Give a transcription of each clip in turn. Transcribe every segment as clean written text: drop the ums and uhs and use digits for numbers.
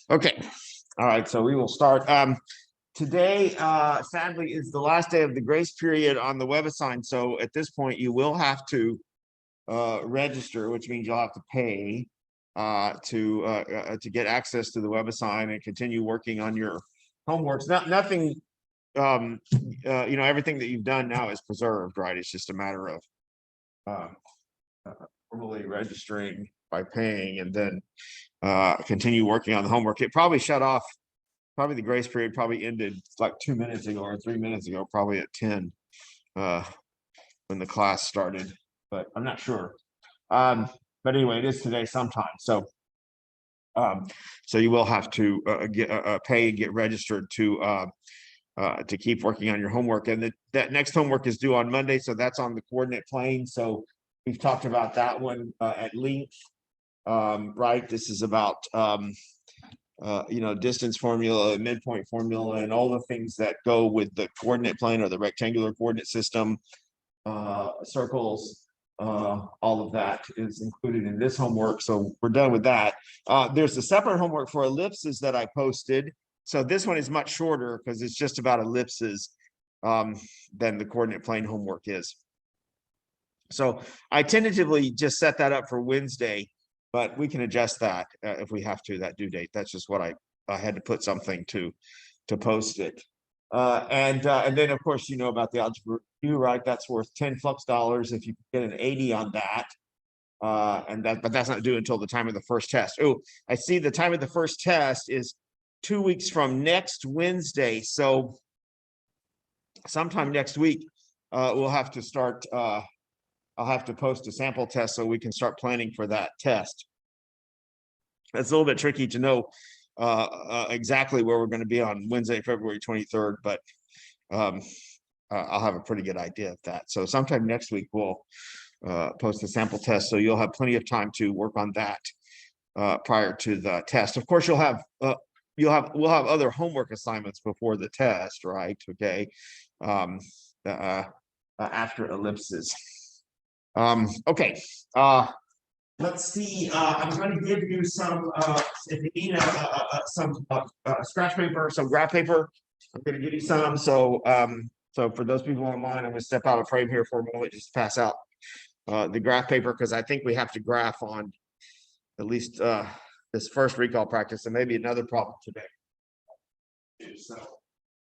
Okay. All right. So we will start. Today, sadly, is the last day of the grace period on the WebAssign. So at this point, you will have to register, which means you'll have to pay to get access to the WebAssign and continue working on your homeworks. Nothing. Everything that you've done now is preserved, right? It's just a matter of formally registering by paying and then continue working on the homework. It probably shut off. Probably the grace period probably ended like 2 minutes ago or 3 minutes ago, probably at 10 when the class started, but I'm not sure. But anyway, it is today sometime. So you will have to pay and get registered to keep working on your homework. And that next homework is due on Monday, so that's on the coordinate plane. So we've talked about that one at length, right? This is about distance formula, midpoint formula, and all the things that go with the coordinate plane or the rectangular coordinate system, circles, all of that is included in this homework. So we're done with that. There's a separate homework for ellipses that I posted. So this one is much shorter because it's just about ellipses than the coordinate plane homework is. So I tentatively just set that up for Wednesday, but we can adjust that if we have to, that due date. That's just what I had to put something to post it. And then of course, you know about the algebra review, right? That's worth $10+ if you get an 80 on that. But that's not due until the time of the first test. Oh, I see the time of the first test is 2 weeks from next Wednesday. So sometime next week, we'll have to start. I'll have to post a sample test so we can start planning for that test. It's a little bit tricky to know exactly where we're going to be on Wednesday, February 23rd, but I'll have a pretty good idea of that. So sometime next week, we'll post a sample test. So you'll have plenty of time to work on that prior to the test. Of course, we'll have other homework assignments before the test, right? Okay. After ellipses. Okay. Let's see. I'm going to give you some. If you need some scratch paper, some graph paper, I'm going to give you some. So for those people online, I'm going to step out of frame here for a moment, just pass out the graph paper because I think we have to graph on at least this first recall practice and maybe another problem today. So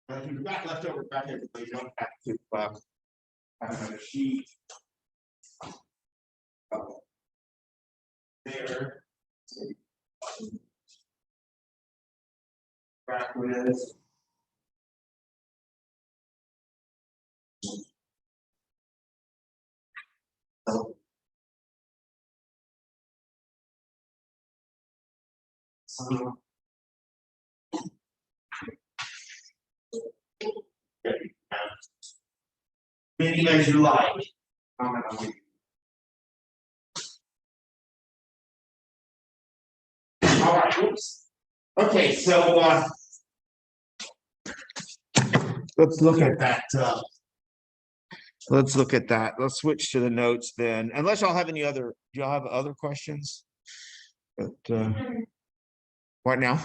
if you've got leftover graph paper, you don't have to have a sheet. There. Graph with. So. Many as you like. All right, oops. Okay, so let's look at that. Let's look at that. Let's switch to the notes then. Unless y'all have any other, do y'all have other questions? But what now?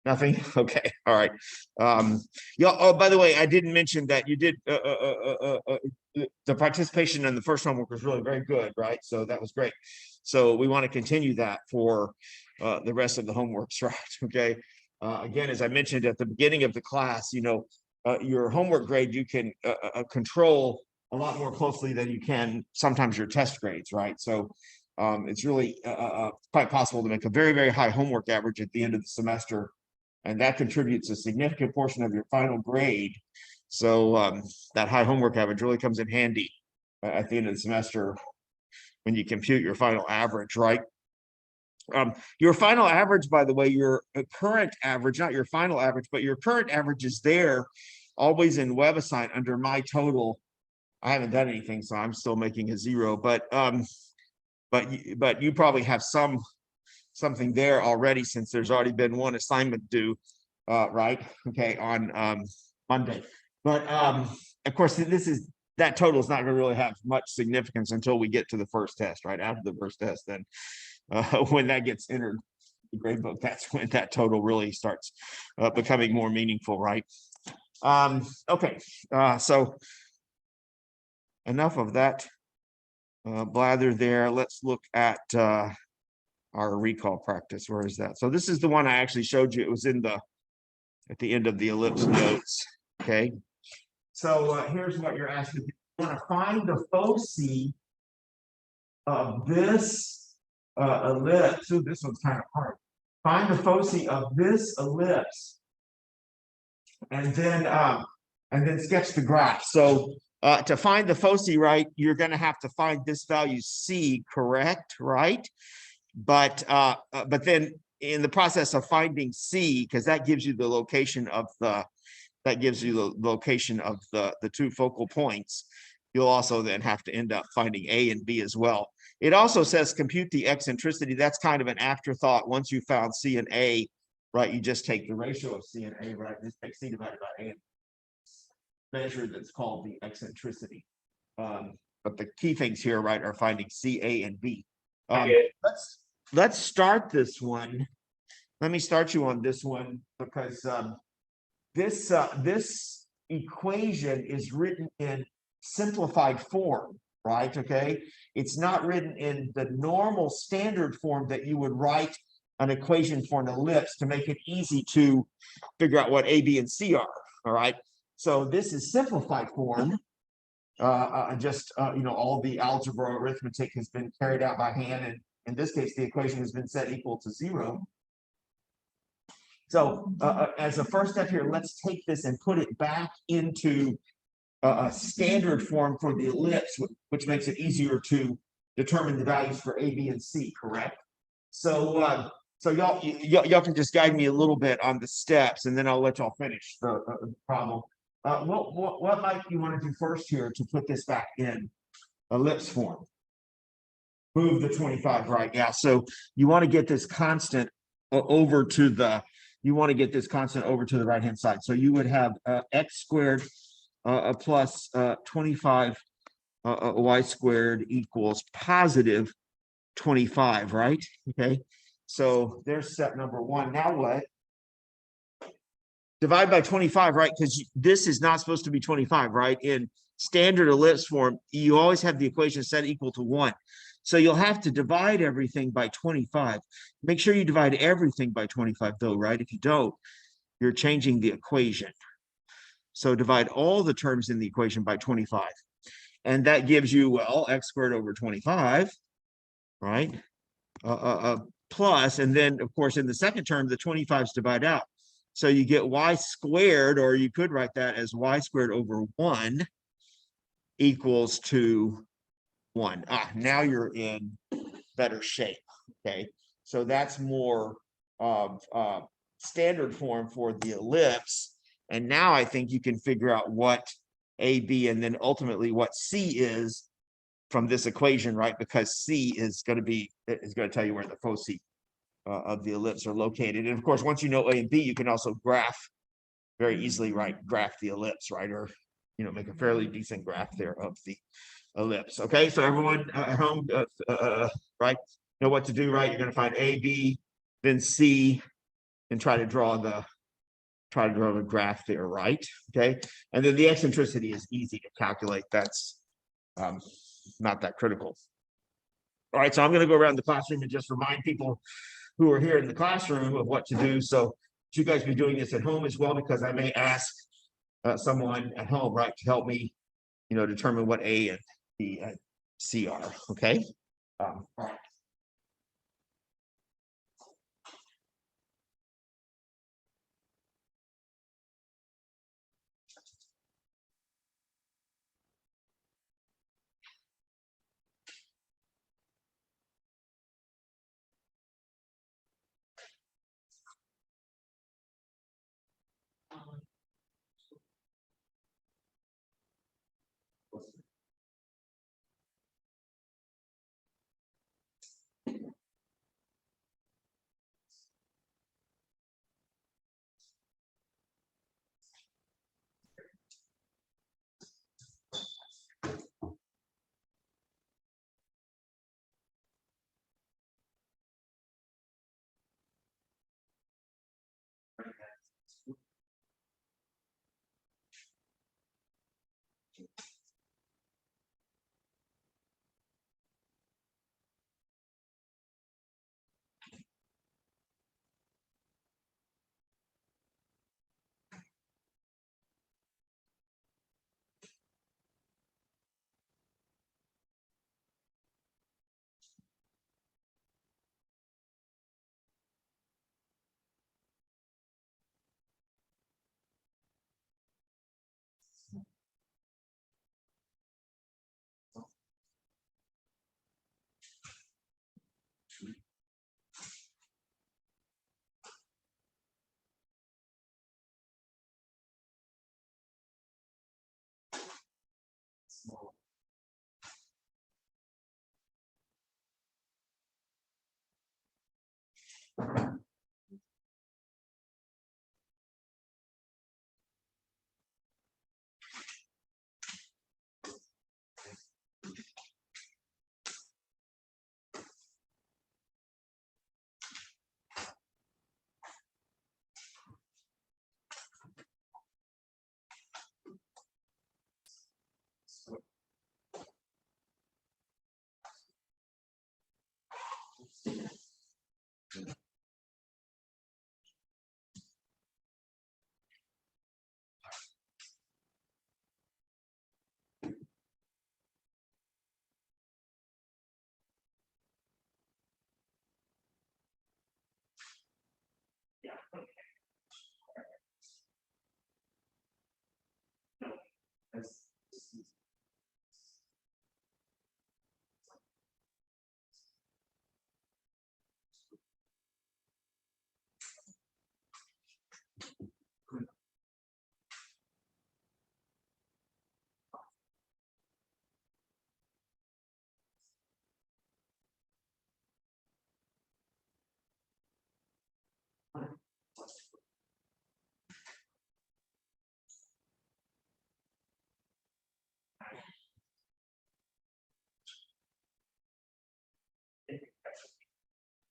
Nothing. Okay. All right. Y'all. Oh, by the way, I didn't mention that you did the participation in the first homework was really very good, right? So that was great. So we want to continue that for the rest of the homeworks, right? Okay. Again, as I mentioned at the beginning of the class, your homework grade you can control a lot more closely than you can sometimes your test grades, right? So it's really quite possible to make a very, very high homework average at the end of the semester. And that contributes a significant portion of your final grade. So that high homework average really comes in handy at the end of the semester when you compute your final average, right? Your final average, by the way, your current average, not your final average, but your current average is there always in WebAssign under my total. I haven't done anything, so I'm still making a 0, but you probably have something there already since there's already been one assignment due, right? Okay, on Monday. But of course, that total is not going to really have much significance until we get to the first test, right? After the first test, then when that gets entered the grade book, that's when that total really starts becoming more meaningful, right? Okay, so enough of that blather there. Let's look at our recall practice. Where is that? So this is the one I actually showed you. It was in at the end of the ellipse notes. Okay, so here's what you're asking. You want to find the foci of this ellipse. Ooh, this one's kind of hard. Find the foci of this ellipse, and then sketch the graph. So to find the foci, right, you're going to have to find this value C, correct, right? But then in the process of finding C, because that gives you the location of the two focal points, you'll also then have to end up finding A and B as well. It also says compute the eccentricity. That's kind of an afterthought. Once you found C and A, right, you just take the ratio of C and A, right? Just take C divided by A. Measure that's called the eccentricity. But the key things here, right, are finding C, A, and B. Let's start this one. Let me start you on this one because this equation is written in simplified form, right? Okay, it's not written in the normal standard form that you would write an equation for an ellipse to make it easy to figure out what A, B, and C are. All right, so this is simplified form. All the algebra arithmetic has been carried out by hand, and in this case, the equation has been set equal to 0. So as a first step here, let's take this and put it back into a standard form for the ellipse, which makes it easier to determine the values for A, B, and C, correct? So y'all can just guide me a little bit on the steps, and then I'll let y'all finish the problem. What might you want to do first here to put this back in ellipse form? Move the 25, right? Yeah, so you want to get this constant over to the right-hand side. So you would have x squared plus 25 y squared equals positive 25, right? Okay, so there's step number one. Now what? Divide by 25, right? Because this is not supposed to be 25, right? In standard ellipse form, you always have the equation set equal to 1. So you'll have to divide everything by 25. Make sure you divide everything by 25 though, right? If you don't, you're changing the equation. So divide all the terms in the equation by 25. And that gives you, well, x squared over 25, right? Plus, and then of course, in the second term, the 25s divide out. So you get y squared, or you could write that as y squared over 1 equals to 1. Now you're in better shape. Okay, so that's more of standard form for the ellipse. And now I think you can figure out what A, B, and then ultimately what C is from this equation, right? Because C is going to tell you where the foci of the ellipse are located. And of course, once you know A and B, you can also graph very easily, right? Graph the ellipse, right? Or, make a fairly decent graph there of the ellipse. Okay, so everyone at home, right, know what to do, right? You're going to find A, B, then C, and try to draw the graph there, right? Okay, and then the eccentricity is easy to calculate. That's not that critical. All right, so I'm going to go around the classroom and just remind people who are here in the classroom of what to do. So you guys be doing this at home as well, because I may ask someone at home, right, to help me, determine what A and B and C are. Okay. All right.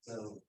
So,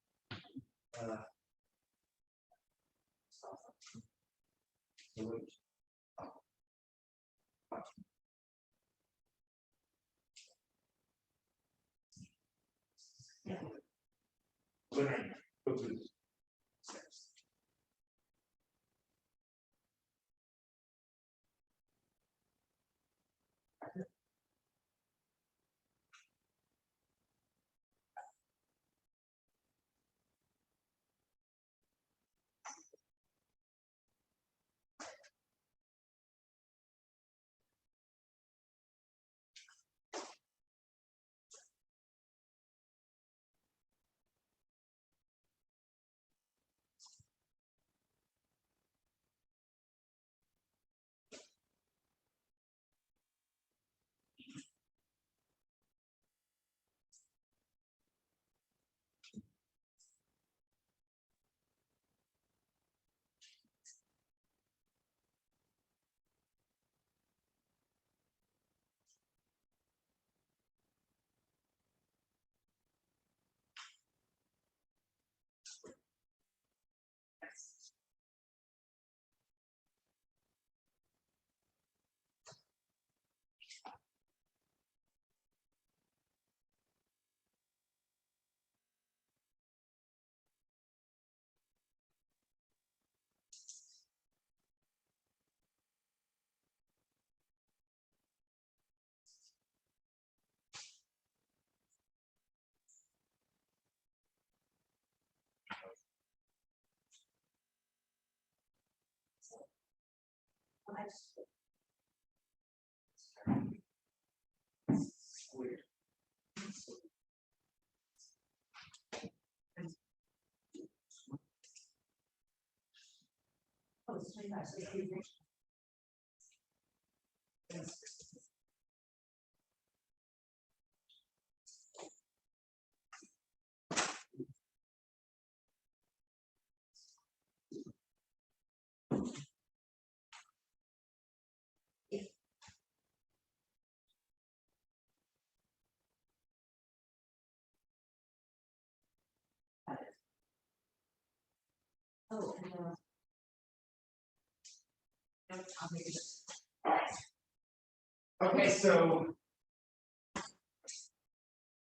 okay, so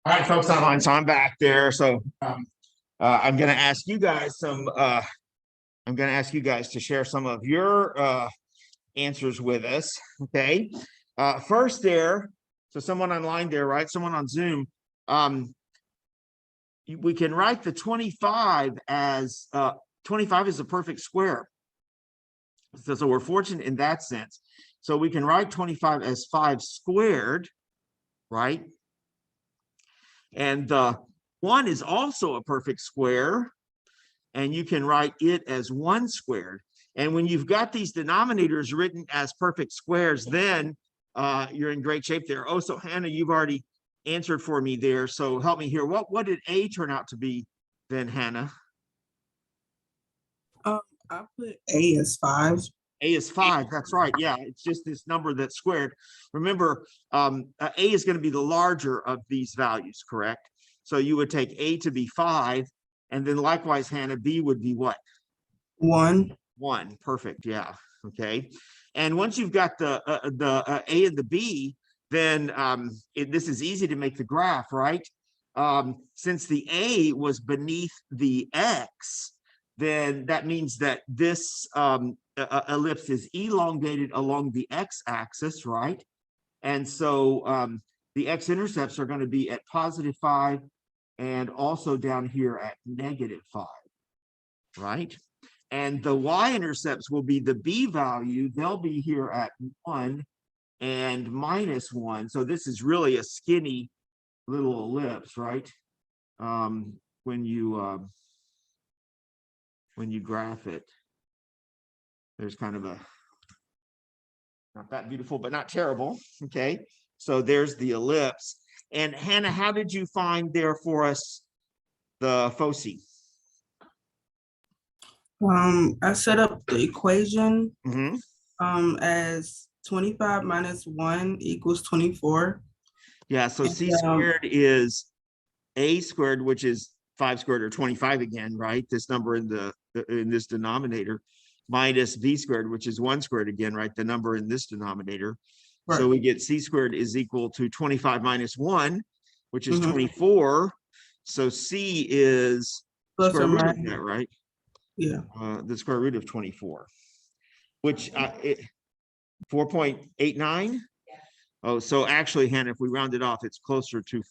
all right, folks online, so I'm back there. So I'm going to ask you guys to share some of your answers with us. Okay. First there, so someone online there, right? Someone on Zoom. We can write the 25 as 25 is a perfect square. So we're fortunate in that sense. So we can write 25 as 5 squared, right? And 1 is also a perfect square, and you can write it as 1 squared. And when you've got these denominators written as perfect squares, then you're in great shape there. Oh, so Hannah, you've already answered for me there. So help me here. What did A turn out to be then, Hannah? I put A as 5. A is 5. That's right. Yeah, it's just this number that's squared. Remember, A is going to be the larger of these values, correct? So you would take A to be 5, and then likewise, Hannah, B would be what? 1. 1. Perfect. Yeah. Okay. And once you've got the A and the B, then this is easy to make the graph, right? Since the A was beneath the X, then that means that this ellipse is elongated along the x-axis, right? And so the x-intercepts are going to be at +5 and also down here at -5, right? And the y-intercepts will be the b value. They'll be here at 1 and -1. So this is really a skinny little ellipse, right? When you graph it, there's kind of a, not that beautiful, but not terrible. Okay, so there's the ellipse. And Hannah, how did you find there for us the foci? I set up the equation Mm-hmm. as 25 minus 1 equals 24. Yeah, so and, c squared is a squared, which is 5 squared or 25 again, right? This number in this denominator, minus b squared, which is 1 squared again, right? The number in this denominator. Right. So we get c squared is equal to 25 minus 1, which is 24. So c is Plus square or root minus. of that, right? Yeah. The square root of 24, which 4.89. Oh, so actually, Hannah, if we round it off, it's closer to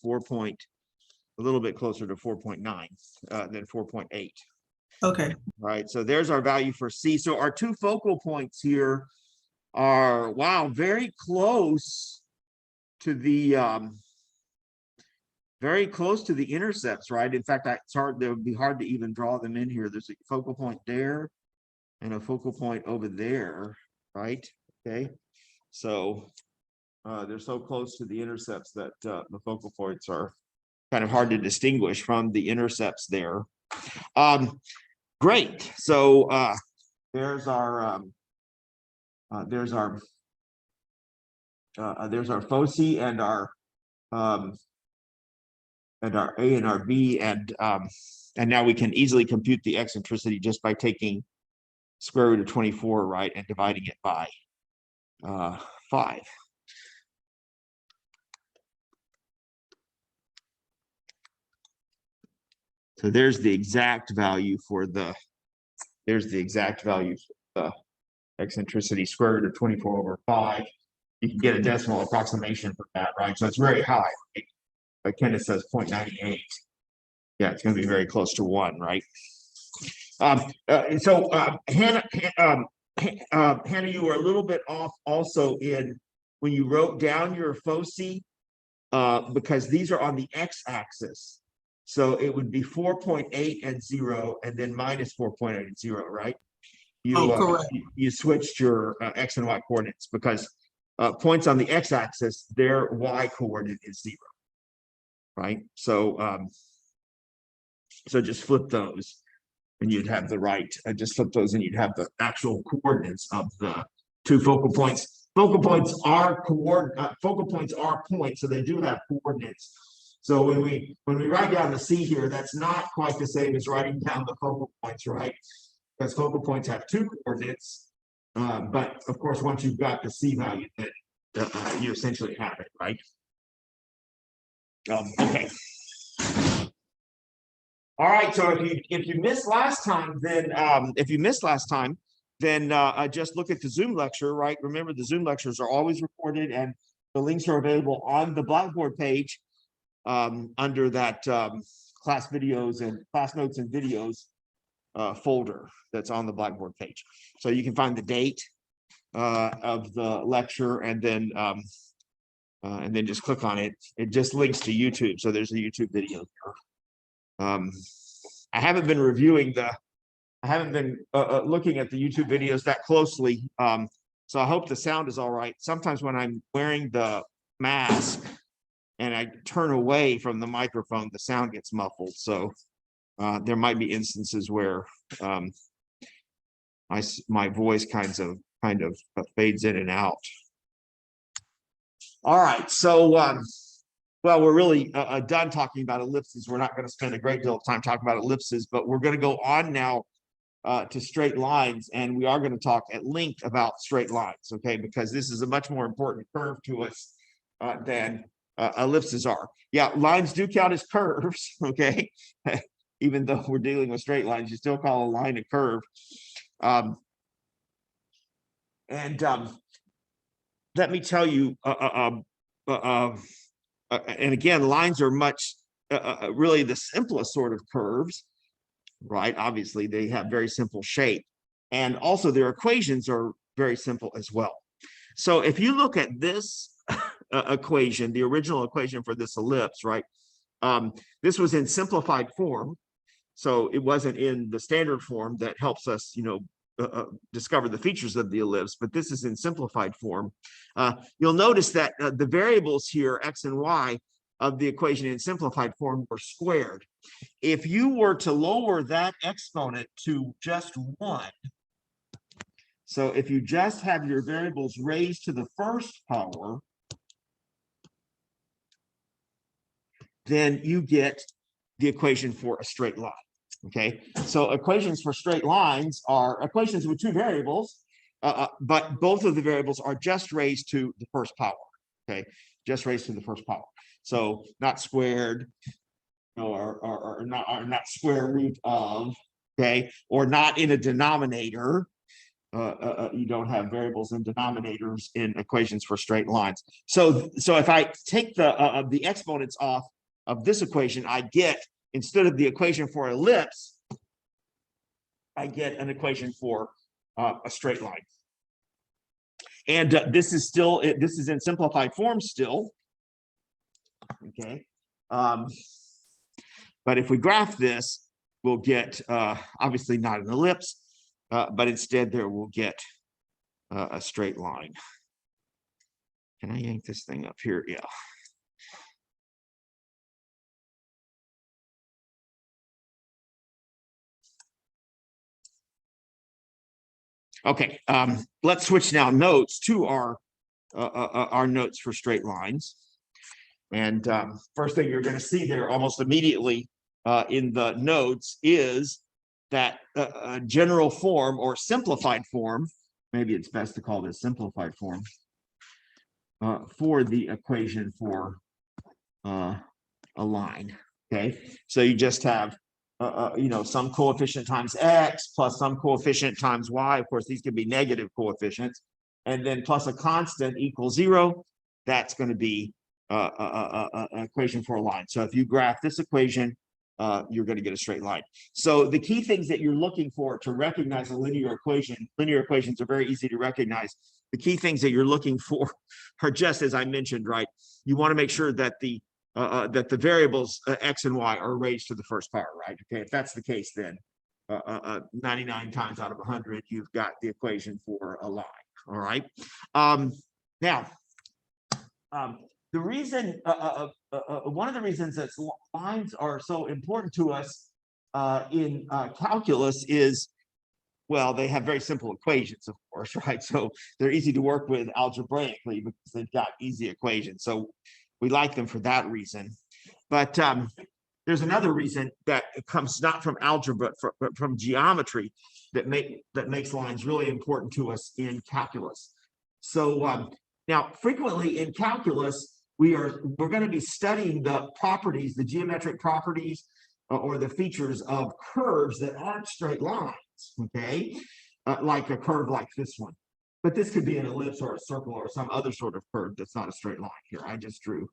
a little bit closer to 4.9 than 4.8. Okay. Right. So there's our value for C. So our two focal points here are, wow, very close to the intercepts, right? In fact, it's hard, it would be hard to even draw them in here. There's a focal point there and a focal point over there, right? Okay. So they're so close to the intercepts that the focal points are kind of hard to distinguish from the intercepts there. Great. So there's our foci and our A and our B, and now we can easily compute the eccentricity just by taking square root of 24, right, and dividing it by 5. So there's the exact value for the eccentricity, square root of 24 over 5. You can get a decimal approximation for that, right? So it's very high. Right? Like Kenneth says, 0.98. Yeah, it's going to be very close to 1, right? Hannah, Hannah, you were a little bit off also in when you wrote down your foci, because these are on the x-axis. So it would be 4.8 and 0, and then minus 4.8 and 0, right? Correct. You switched your x and y coordinates because points on the x-axis, their y coordinate is 0, right? So so just flip those, and you'd have the right. Just flip those, and you'd have the actual coordinates of the two focal points. Focal points are points, so they do have coordinates. So when we write down the C here, that's not quite the same as writing down the focal points, right? Because focal points have 2 coordinates, but of course, once you've got the C value, then you essentially have it, right? Okay. All right. So if you missed last time, then just look at the Zoom lecture, right? Remember, the Zoom lectures are always recorded, and the links are available on the Blackboard page under that class videos and class notes and videos folder that's on the Blackboard page. So you can find the date of the lecture, and then just click on it. It just links to YouTube. So there's a YouTube video there. I haven't been looking at the YouTube videos that closely. So I hope the sound is all right. Sometimes when I'm wearing the mask and I turn away from the microphone, the sound gets muffled. So there might be instances where my voice kind of fades in and out. All right, so well, we're really done talking about ellipses. We're not going to spend a great deal of time talking about ellipses, but we're going to go on now to straight lines, and we are going to talk at length about straight lines, okay? Because this is a much more important curve to us than ellipses are. Yeah, lines do count as curves, okay? Even though we're dealing with straight lines, you still call a line a curve. Let me tell you, and again, lines are much really the simplest sort of curves, right? Obviously, they have very simple shape, and also their equations are very simple as well. So if you look at this equation, the original equation for this ellipse, right? This was in simplified form, so it wasn't in the standard form that helps us, you know, discover the features of the ellipse, but this is in simplified form. You'll notice that the variables here, x and y, of the equation in simplified form were squared. If you were to lower that exponent to just 1, so if you just have your variables raised to the first power, then you get the equation for a straight line. Okay, so equations for straight lines are equations with two variables, but both of the variables are just raised to the first power. Okay, just raised to the first power. So not squared, or not square root of, okay, or not in a denominator. You don't have variables in denominators in equations for straight lines. So if I take the exponents off of this equation, I get, instead of the equation for ellipse, I get an equation for a straight line. And this is in simplified form still. Okay. But if we graph this, we'll get obviously not an ellipse, but instead there we'll get a straight line. Can I yank this thing up here? Yeah. Okay, let's switch now notes to our notes for straight lines. And first thing you're going to see there almost immediately in the notes is that general form or simplified form, maybe it's best to call this simplified form, for the equation for a line. Okay, so you just have you know, some coefficient times x plus some coefficient times y. Of course, these can be negative coefficients, and then plus a constant equals 0. That's going to be an equation for a line. So if you graph this equation, you're going to get a straight line. So the key things that you're looking for to recognize a linear equations are very easy to recognize. The key things that you're looking for are just as I mentioned, right? You want to make sure that the variables x and y are raised to the first power, right? Okay, if that's the case, then 99 times out of 100, you've got the equation for a line. All right. Now, the reason, one of the reasons that lines are so important to us in calculus is, well, they have very simple equations, of course, right? So they're easy to work with algebraically because they've got easy equations. So we like them for that reason. But there's another reason that it comes not from algebra, but from geometry that makes lines really important to us in calculus. So now, frequently in calculus, we're going to be studying the properties, the geometric properties, or the features of curves that aren't straight lines. Okay, like a curve like this one. But this could be an ellipse or a circle or some other sort of curve that's not a straight line here. I just drew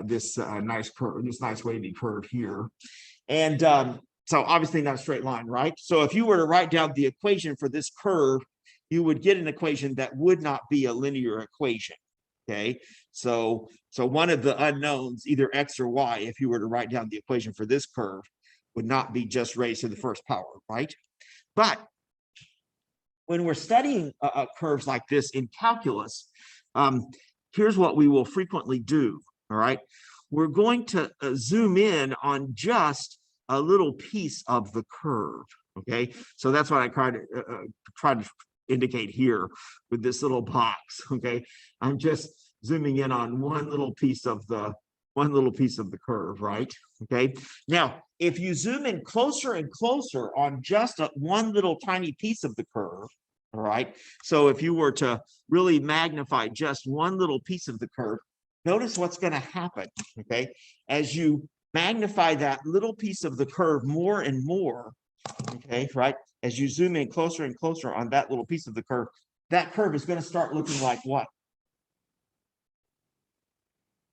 this nice curve, this nice wavy curve here. And so obviously not a straight line, right? So if you were to write down the equation for this curve, you would get an equation that would not be a linear equation. Okay, so one of the unknowns, either x or y, if you were to write down the equation for this curve, would not be just raised to the first power, right? But when we're studying curves like this in calculus, here's what we will frequently do, all right? We're going to zoom in on just a little piece of the curve, okay? So that's what I try to indicate here with this little box, okay? I'm just zooming in on one little piece of the curve, right? Okay. Now, if you zoom in closer and closer on just one little tiny piece of the curve, all right? So if you were to really magnify just one little piece of the curve, notice what's going to happen, okay? As you magnify that little piece of the curve more and more, okay, right? As you zoom in closer and closer on that little piece of the curve, that curve is going to start looking like what?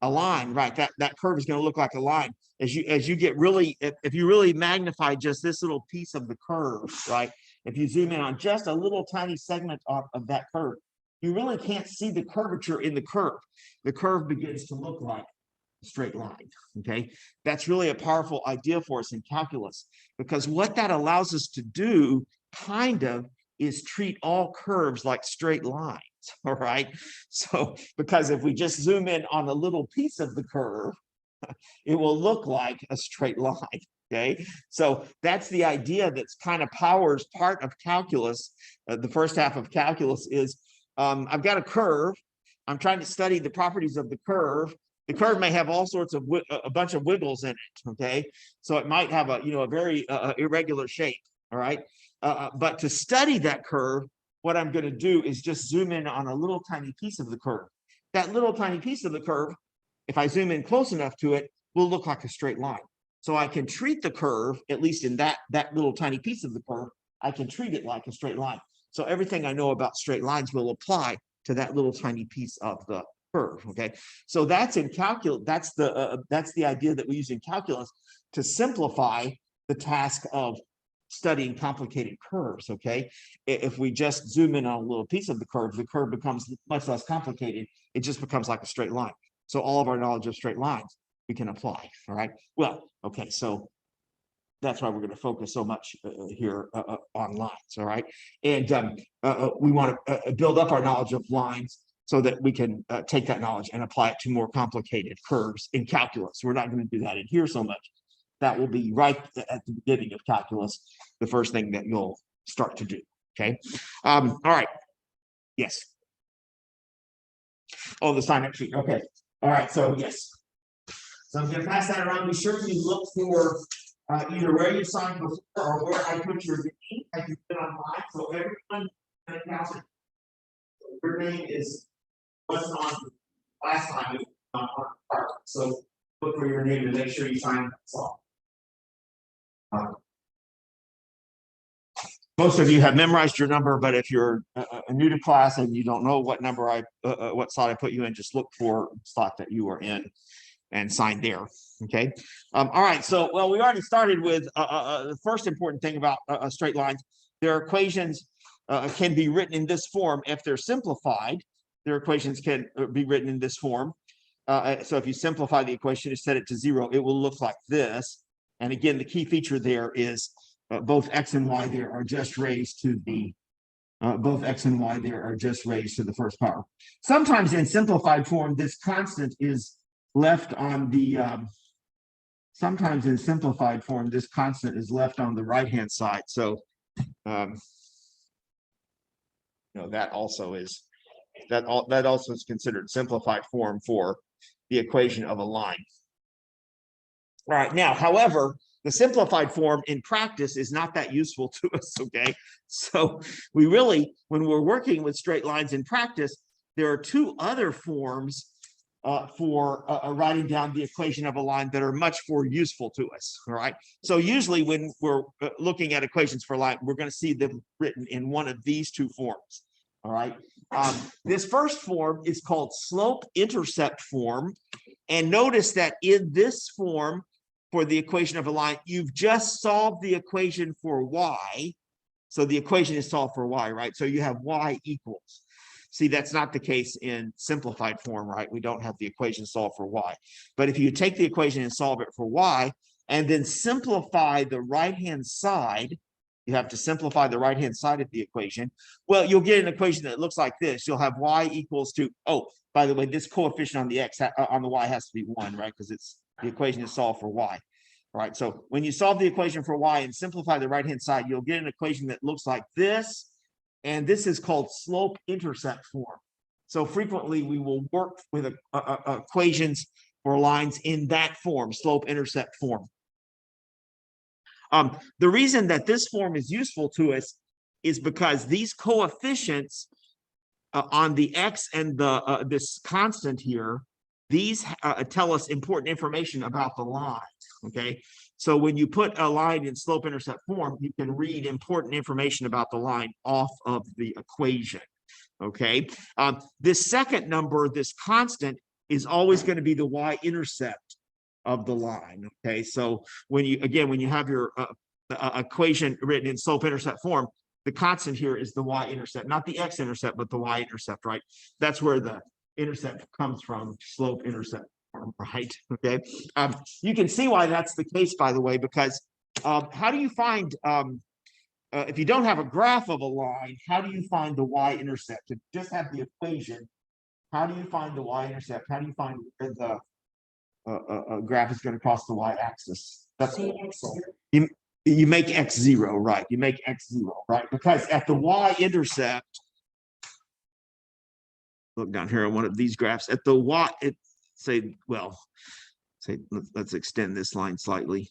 A line, right? That curve is going to look like a line. As you get really, if you really magnify just this little piece of the curve, right? If you zoom in on just a little tiny segment of that curve, you really can't see the curvature in the curve. The curve begins to look like a straight line, okay? That's really a powerful idea for us in calculus, because what that allows us to do, kind of, is treat all curves like straight lines. All right. So, because if we just zoom in on a little piece of the curve, it will look like a straight line. Okay. So that's the idea that's kind of powers part of calculus. The first half of calculus is I've got a curve. I'm trying to study the properties of the curve. The curve may have all sorts of a bunch of wiggles in it. Okay. So it might have a very irregular shape. All right. But to study that curve, what I'm going to do is just zoom in on a little tiny piece of the curve. That little tiny piece of the curve, if I zoom in close enough to it, will look like a straight line. So I can treat the curve, at least in that little tiny piece of the curve, I can treat it like a straight line. So everything I know about straight lines will apply to that little tiny piece of the curve. Okay, so that's in calculus. That's the idea that we use in calculus to simplify the task of studying complicated curves. Okay, if we just zoom in on a little piece of the curve becomes much less complicated. It just becomes like a straight line. So all of our knowledge of straight lines we can apply. All right, well, okay, so that's why we're going to focus so much here on lines. All right, and we want to build up our knowledge of lines so that we can take that knowledge and apply it to more complicated curves in calculus. We're not going to do that in here so much. That will be right at the beginning of calculus, the first thing that you'll start to do. Okay. All right. Yes. Oh, the sign up sheet. Okay. All right. So yes. So I'm going to pass that around. Be sure to look for either where you signed before or where I put your name. I can put it online. So everyone in the house, your name is what's on last time. So look for your name and make sure you sign that. Most of you have memorized your number, but if you're new to class and you don't know what number what slot I put you in, just look for the slot that you are in and sign there. Okay. All right. So, well, we already started with the first important thing about straight lines. Their equations can be written in this form if they're simplified. Their equations can be written in this form. So if you simplify the equation and set it to 0, it will look like this. And again, the key feature there is both x and y there are just raised to the first power. Sometimes in simplified form, this constant is left on the right-hand side. So that also is considered simplified form for the equation of a line. All right, now, however, the simplified form in practice is not that useful to us, okay? So we really, when we're working with straight lines in practice, there are two other forms for writing down the equation of a line that are much more useful to us, all right? So usually when we're looking at equations for a line, we're going to see them written in one of these two forms, all right? This first form is called slope-intercept form. And notice that in this form, for the equation of a line, you've just solved the equation for y. So the equation is solved for y, right? So you have y equals. See, that's not the case in simplified form, right? We don't have the equation solved for y. But if you take the equation and solve it for y, and then simplify the right-hand side, You have to simplify the right-hand side of the equation. Well, you'll get an equation that looks like this. You'll have y equals to, oh, by the way, this coefficient on the x on the y has to be 1, right? Because it's the equation is solved for y. All right, so when you solve the equation for y and simplify the right-hand side, you'll get an equation that looks like this, and this is called slope-intercept form. So frequently we will work with equations for lines in that form, slope-intercept form. The reason that this form is useful to us is because these coefficients on the x and the this constant here, these tell us important information about the line. Okay, so when you put a line in slope-intercept form, you can read important information about the line off of the equation. Okay, this second number, this constant, is always going to be the y-intercept of the line. Okay, so when you have your equation written in slope-intercept form, the constant here is the y-intercept, not the x-intercept, but the y-intercept, right? That's where the intercept comes from, slope-intercept form, right? Okay, you can see why that's the case, by the way, because how do you find if you don't have a graph of a line, how do you find the y-intercept? If you just have the equation, how do you find the y-intercept? How do you find where the graph is going to cross the y-axis? That's you make x 0, right? You make x 0, right? Because at the y-intercept, look down here on one of these graphs, at the y, let's extend this line slightly.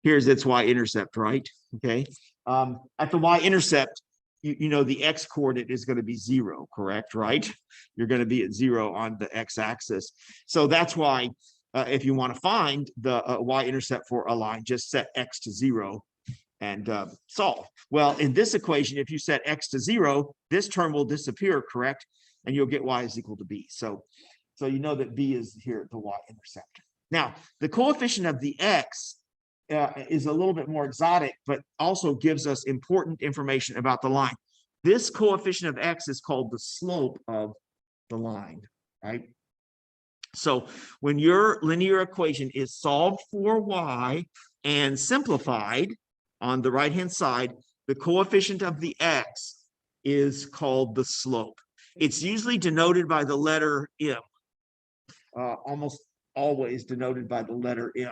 Here's its y-intercept, right? Okay. At the y-intercept, you know the x coordinate is going to be 0, correct? Right? You're going to be at 0 on the x-axis. So that's why if you want to find the y-intercept for a line, just set x to 0 and solve. Well, in this equation, if you set x to 0, this term will disappear, correct? And you'll get y is equal to b. So you know that b is here at the y-intercept. Now, the coefficient of the x is a little bit more exotic, but also gives us important information about the line. This coefficient of x is called the slope of the line, right? So when your linear equation is solved for y and simplified on the right-hand side, the coefficient of the x is called the slope. It's usually denoted by the letter m, almost always denoted by the letter m.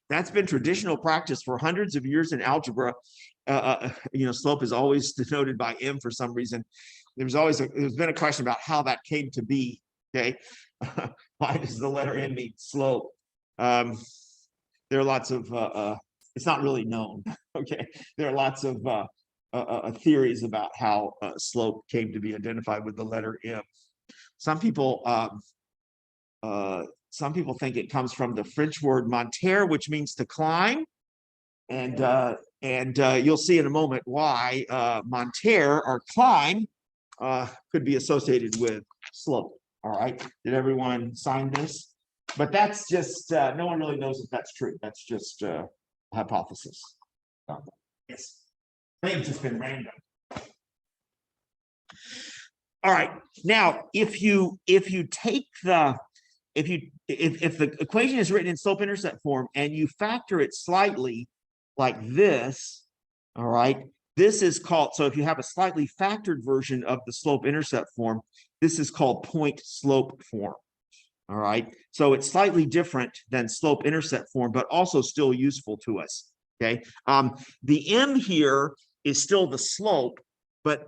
That's been traditional practice for hundreds of years in algebra. Slope is always denoted by m for some reason. There's been a question about how that came to be. Okay, why does the letter m mean slope? There are lots of it's not really known. Okay, there are lots of theories about how slope came to be identified with the letter m. Some people think it comes from the French word monter, which means to climb, and you'll see in a moment why monter or climb could be associated with slope. All right, did everyone sign this? But that's just no one really knows if that's true. That's just a hypothesis. Yes, may have just been random. All right, now if the equation is written in slope-intercept form and you factor it slightly like this, all right, this is called, so if you have a slightly factored version of the slope-intercept form, this is called point-slope form. All right, so it's slightly different than slope-intercept form, but also still useful to us. Okay, the m here is still the slope, but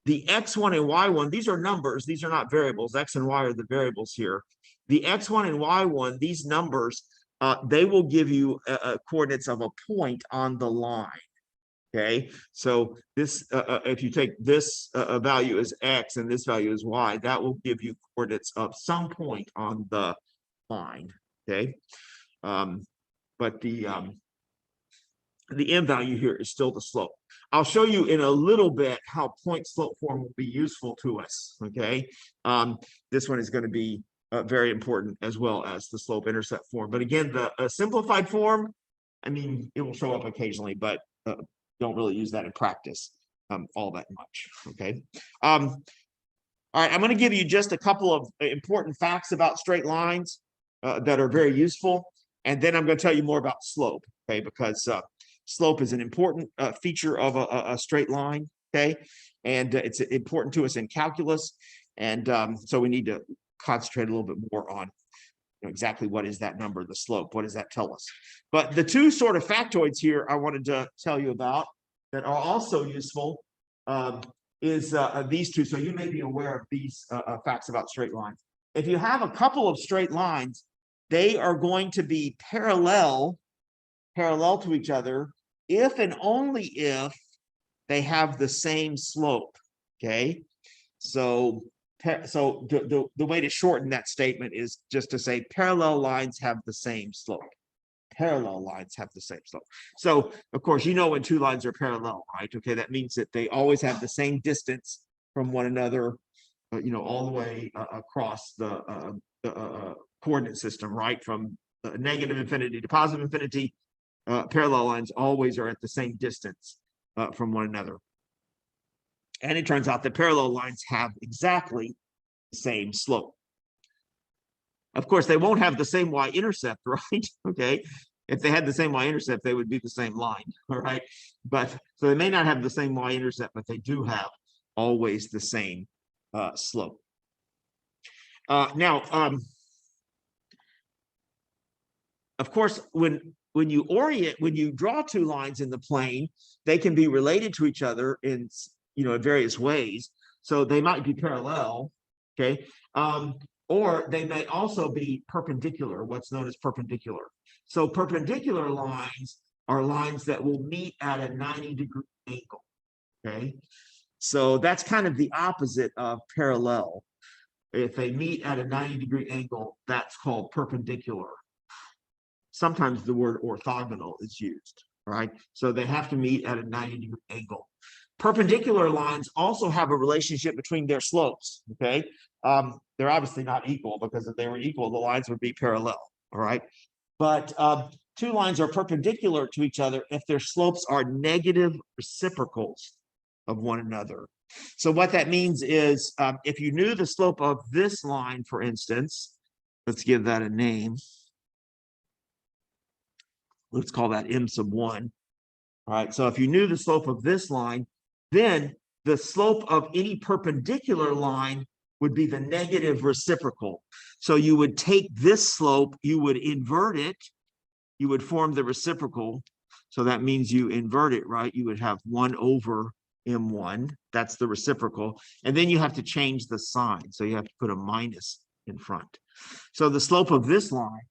the x1 and y1, these are numbers, these are not variables. X and y are the variables here. The x1 and y1, these numbers, they will give you coordinates of a point on the line. Okay, so this, if you take this value as x and this value as y, that will give you coordinates of some point on the line. Okay, but the m value here is still the slope. I'll show you in a little bit how point slope form will be useful to us. Okay, this one is going to be very important as well as the slope intercept form. But again, the simplified form, I mean, it will show up occasionally, but don't really use that in practice all that much. Okay. All right, I'm going to give you just a couple of important facts about straight lines that are very useful, and then I'm going to tell you more about slope. Okay, because slope is an important feature of a straight line, okay? And it's important to us in calculus. And so we need to concentrate a little bit more on exactly what is that number, the slope, what does that tell us? But the two sort of factoids here I wanted to tell you about that are also useful is these two. So you may be aware of these facts about straight lines. If you have a couple of straight lines, they are going to be parallel to each other if and only if they have the same slope, okay? So the way to shorten that statement is just to say parallel lines have the same slope. Parallel lines have the same slope. So of course, when two lines are parallel, right? Okay, that means that they always have the same distance from one another, all the way across the coordinate system, right? From negative infinity to positive infinity, parallel lines always are at the same distance from one another. And it turns out that parallel lines have exactly the same slope. Of course, they won't have the same y-intercept, right? Okay. If they had the same y-intercept, they would be the same line, all right? But so they may not have the same y-intercept, but they do have always the same slope. Now, of course, when you draw two lines in the plane, they can be related to each other in in various ways. So they might be parallel, okay, or they may also be perpendicular, what's known as perpendicular. So perpendicular lines are lines that will meet at a 90-degree angle, okay? So that's kind of the opposite of parallel. If they meet at a 90-degree angle, that's called perpendicular. Sometimes the word orthogonal is used, right? So they have to meet at a 90-degree angle. Perpendicular lines also have a relationship between their slopes, okay? They're obviously not equal, because if they were equal, the lines would be parallel, all right? But two lines are perpendicular to each other if their slopes are negative reciprocals of one another. So what that means is if you knew the slope of this line, for instance, let's give that a name. Let's call that m sub 1. All right, so if you knew the slope of this line, then the slope of any perpendicular line would be the negative reciprocal. So you would take this slope, you would invert it, you would form the reciprocal. So that means you invert it, right? You would have 1 over m1, that's the reciprocal. And then you have to change the sign. So you have to put a minus in front. So the slope of this line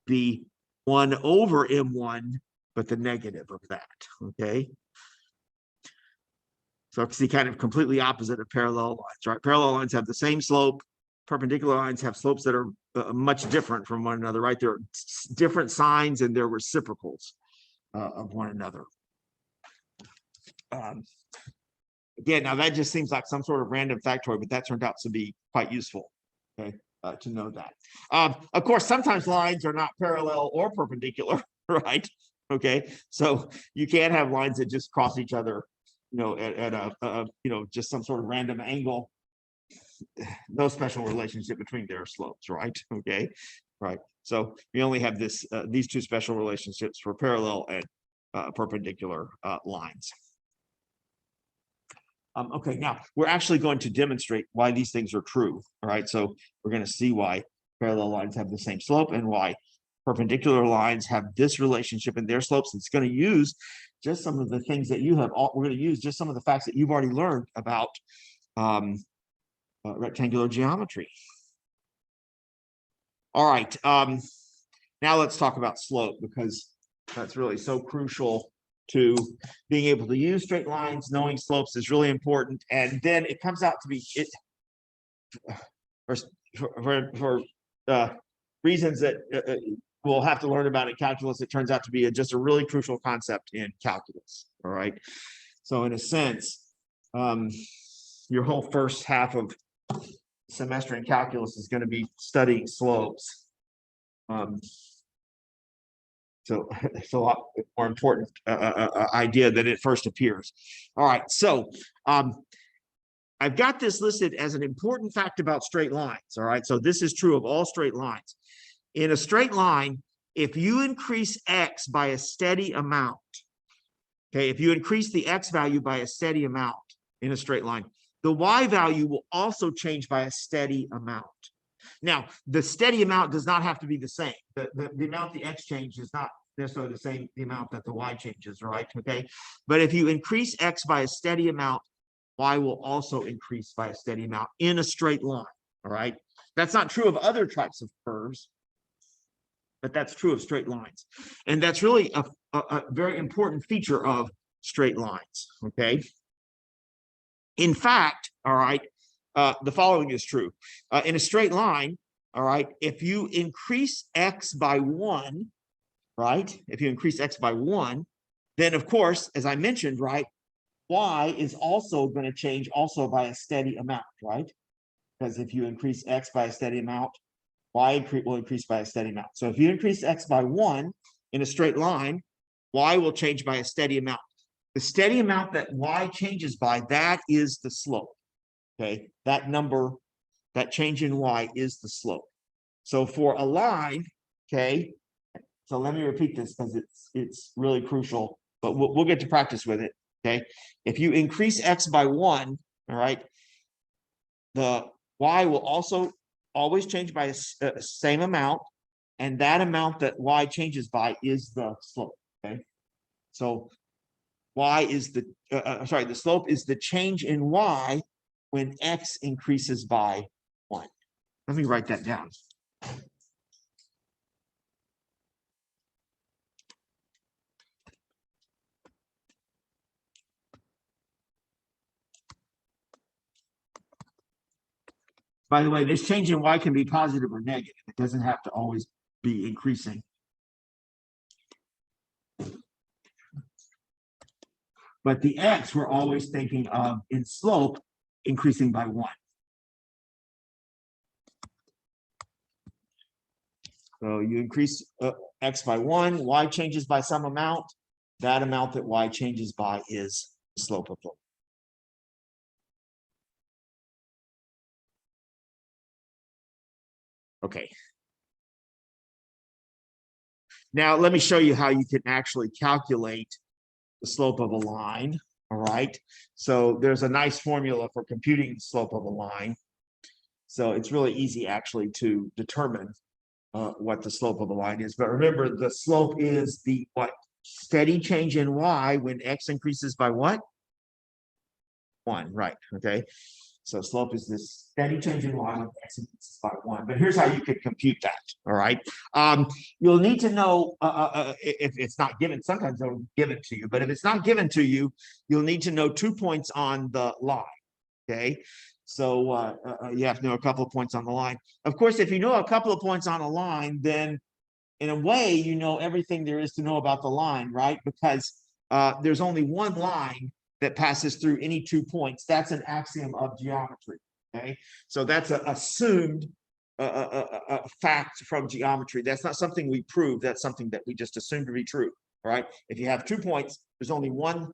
be 1 over m1, but the negative of that, okay? So it's the kind of completely opposite of parallel lines, right? Parallel lines have the same slope. Perpendicular lines have slopes that are much different from one another, right? They're different signs and they're reciprocals of one another. Again, now that just seems like some sort of random factoid, but that turned out to be quite useful, okay, to know that. Of course, sometimes lines are not parallel or perpendicular, right? Okay, so you can't have lines that just cross each other, at a just some sort of random angle. No special relationship between their slopes, right? Okay, right. So we only have these two special relationships for parallel and perpendicular lines. Okay, now we're actually going to demonstrate why these things are true. All right, so we're going to see why parallel lines have the same slope and why perpendicular lines have this relationship in their slopes. It's going to use just some of the things that you have. We're going to use just some of the facts that you've already learned about rectangular geometry. All right, now let's talk about slope, because that's really so crucial to being able to use straight lines. Knowing slopes is really important, and then it comes out to be for reasons that we'll have to learn about in calculus. It turns out to be just a really crucial concept in calculus. All right, so in a sense, your whole first half of semester in calculus is going to be studying slopes. So it's a lot more important idea than it first appears. All right, so I've got this listed as an important fact about straight lines. All right, so this is true of all straight lines. In a straight line, if you increase x by a steady amount, Okay, if you increase the x value by a steady amount in a straight line, the y value will also change by a steady amount. Now, the steady amount does not have to be the same. The amount the x changes is not necessarily the same the amount that the y changes, right? Okay, but if you increase x by a steady amount, y will also increase by a steady amount in a straight line. All right, that's not true of other types of curves, but that's true of straight lines, and that's really a very important feature of straight lines. Okay, in fact, all right, the following is true. In a straight line, all right, if you increase x by 1, right, if you increase x by 1, then of course, as I mentioned, right, y is also going to change also by a steady amount, right? Because if you increase x by a steady amount, y will increase by a steady amount. So if you increase x by 1 in a straight line, y will change by a steady amount. The steady amount that y changes by, that is the slope. Okay, that number, that change in y is the slope. So for a line, okay, so let me repeat this because it's really crucial, but we'll get to practice with it. Okay, if you increase x by 1, all right, the y will also always change by a same amount, and that amount that y changes by is the slope. Okay, so y is the the slope is the change in y when x increases by 1. Let me write that down. By the way, this change in y can be positive or negative. It doesn't have to always be increasing. But the x we're always thinking of in slope increasing by 1. So you increase x by 1, y changes by some amount. That amount that y changes by is the slope of the line. Okay. Now let me show you how you can actually calculate the slope of a line. All right. So there's a nice formula for computing the slope of a line. So it's really easy actually to determine what the slope of a line is. But remember, the slope is the what? Steady change in y when x increases by what? 1, right? Okay. So slope is this steady change in y when x increases by 1. But here's how you could compute that. All right. You'll need to know if it's not given. Sometimes they'll give it to you, but if it's not given to you, you'll need to know 2 points on the line. Okay. So you have to know a couple of points on the line. Of course, if you know a couple of points on a line, then in a way, you know everything there is to know about the line, right? Because there's only one line that passes through any 2 points. That's an axiom of geometry. Okay, so that's an assumed fact from geometry. That's not something we prove. That's something that we just assume to be true. All right. If you have 2 points, there's only one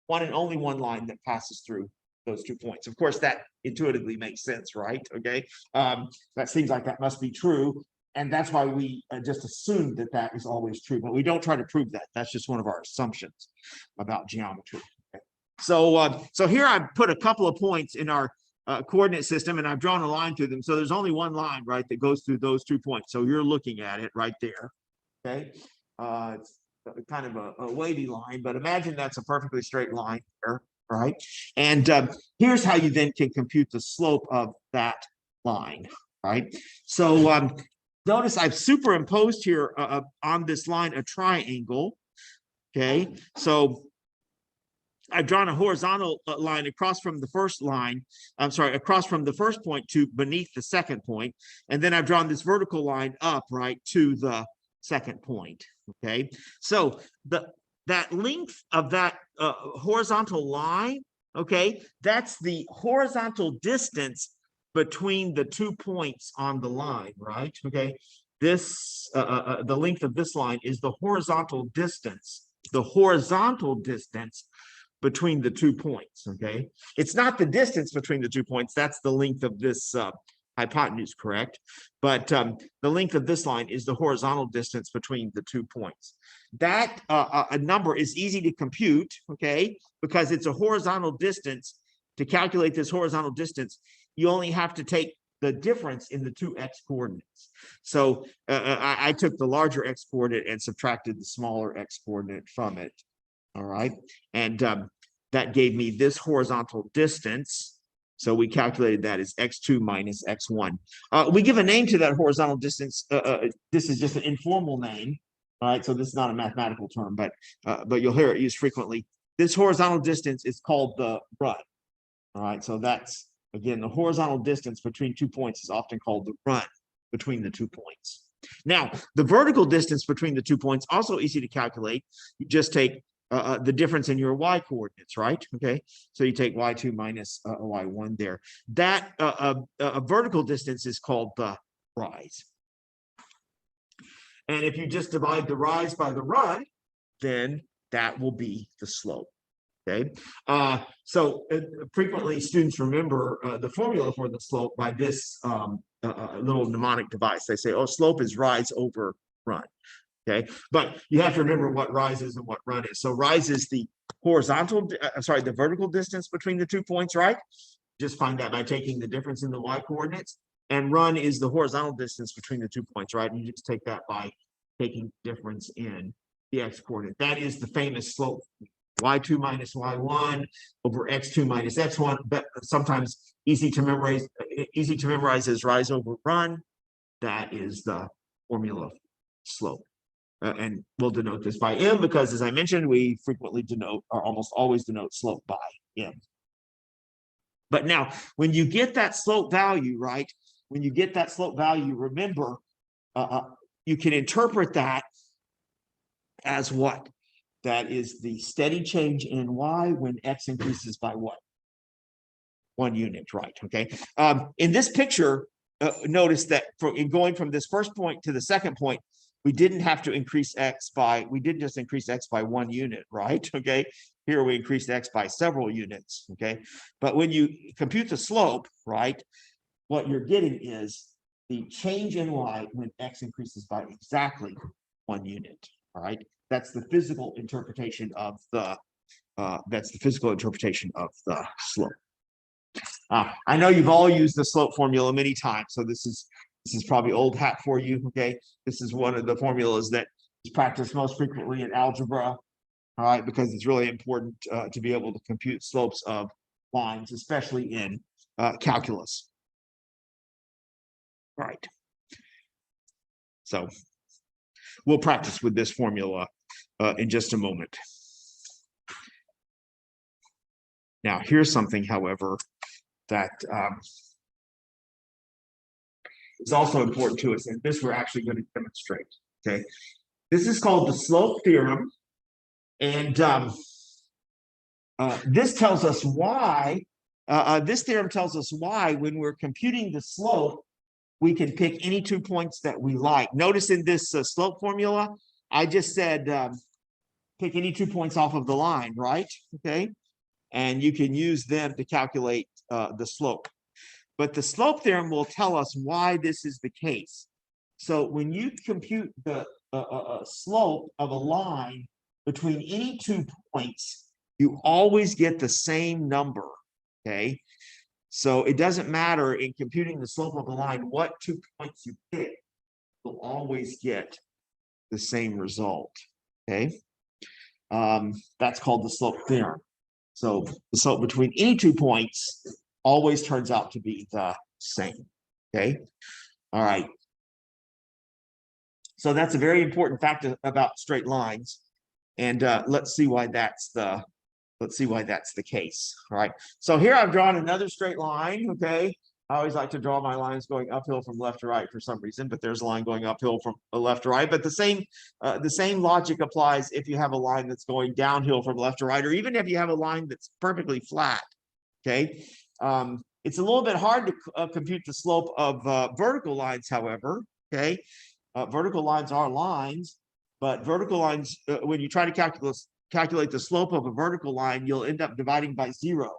and only one line that passes through those 2 points. Of course, that intuitively makes sense, right? Okay, that seems like that must be true. And that's why we just assume that that is always true, but we don't try to prove that. That's just one of our assumptions about geometry. Okay. So here I've put a couple of points in our coordinate system, and I've drawn a line through them. So there's only one line, right, that goes through those 2 points. So you're looking at it right there. Okay, it's kind of a wavy line, but imagine that's a perfectly straight line there, right? And here's how you then can compute the slope of that line, right? So notice I've superimposed here on this line a triangle. Okay, so I've drawn a horizontal line across from the first line. I'm sorry, across from the first point to beneath the second point, and then I've drawn this vertical line up right to the second point. Okay, so that length of that horizontal line, okay, that's the horizontal distance between the 2 points on the line, right? Okay, this the length of this line is the horizontal distance between the 2 points. Okay, it's not the distance between the 2 points. That's the length of this hypotenuse, correct? But the length of this line is the horizontal distance between the 2 points. That a number is easy to compute, okay, because it's a horizontal distance. To calculate this horizontal distance, you only have to take the difference in the 2 x coordinates. So I took the larger x coordinate and subtracted the smaller x coordinate from it. All right, and that gave me this horizontal distance. So we calculated that as x2 minus x1. We give a name to that horizontal distance. This is just an informal name. All right, so this is not a mathematical term, but you'll hear it used frequently. This horizontal distance is called the run. All right, so that's, again, the horizontal distance between 2 points is often called the run between the 2 points. Now, the vertical distance between the 2 points, also easy to calculate. You just take the difference in your y coordinates, right? Okay, so you take y2 minus y1 there. That vertical distance is called the rise. And if you just divide the rise by the run, then that will be the slope. Okay, so frequently students remember the formula for the slope by this little mnemonic device. They say, oh, slope is rise over run. Okay, but you have to remember what rise is and what run is. So rise is the horizontal, the vertical distance between the 2 points, right? Just find that by taking the difference in the y coordinates. And run is the horizontal distance between the 2 points, right? And you just take that by taking difference in the x coordinate. That is the famous slope. Y2 minus y1 over x2 minus x1, but sometimes easy to memorize as rise over run. That is the formula slope. And we'll denote this by m because, as I mentioned, we frequently denote, or almost always denote, slope by m. But now, when you get that slope value, right, when you get that slope value, remember, you can interpret that as what? That is the steady change in y when x increases by what? 1 unit, right? Okay. In this picture, notice that in going from this first point to the second point, we didn't have to increase x by, we didn't just increase x by 1 unit, right? Okay. Here we increased x by several units, okay? But when you compute the slope, right, what you're getting is the change in y when x increases by exactly 1 unit, all right? That's the physical interpretation of the slope. I know you've all used the slope formula many times, so this is probably old hat for you. Okay, this is one of the formulas that is practiced most frequently in algebra. All right, because it's really important to be able to compute slopes of lines, especially in calculus. All right, so we'll practice with this formula in just a moment. Now, here's something, however, that is also important to us, and this we're actually going to demonstrate. Okay, this is called the Slope Theorem, and this tells us why. This theorem tells us why, when we're computing the slope, we can pick any 2 points that we like. Notice in this slope formula, I just said pick any 2 points off of the line, right? Okay, and you can use them to calculate the slope. But the slope theorem will tell us why this is the case. So when you compute the slope of a line between any 2 points, you always get the same number, okay? So it doesn't matter in computing the slope of a line what 2 points you pick, you'll always get the same result, okay? That's called the slope theorem. So the slope between any 2 points always turns out to be the same, okay? All right. So that's a very important fact about straight lines. And let's see why that's the case. All right. So here I've drawn another straight line, okay? I always like to draw my lines going uphill from left to right for some reason, but there's a line going uphill from left to right. But the same logic applies if you have a line that's going downhill from left to right, or even if you have a line that's perfectly flat. Okay, it's a little bit hard to compute the slope of vertical lines, however. Okay, vertical lines are lines, but vertical lines, when you try to calculate the slope of a vertical line, you'll end up dividing by 0.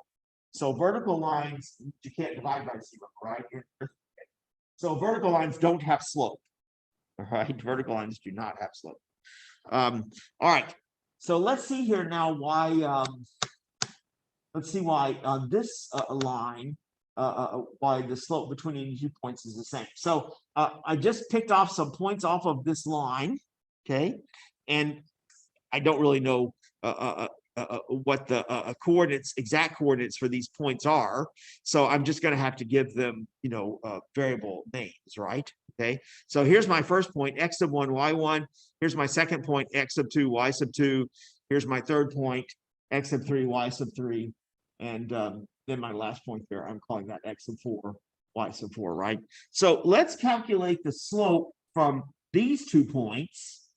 So vertical lines, you can't divide by 0, right? So vertical lines don't have slope. All right, vertical lines do not have slope. All right, so let's see here now why. Let's see why on this line, why the slope between any 2 points is the same. So I just picked off some points off of this line, okay, and I don't really know what the exact coordinates for these points are. So I'm just going to have to give them, variable names, right? Okay. So here's my first point, x sub 1, y1. Here's my second point, x sub 2, y sub 2. Here's my third point, x sub 3, y sub 3. And then my last point there, I'm calling that x sub 4, y sub 4, right? So let's calculate the slope from these 2 points,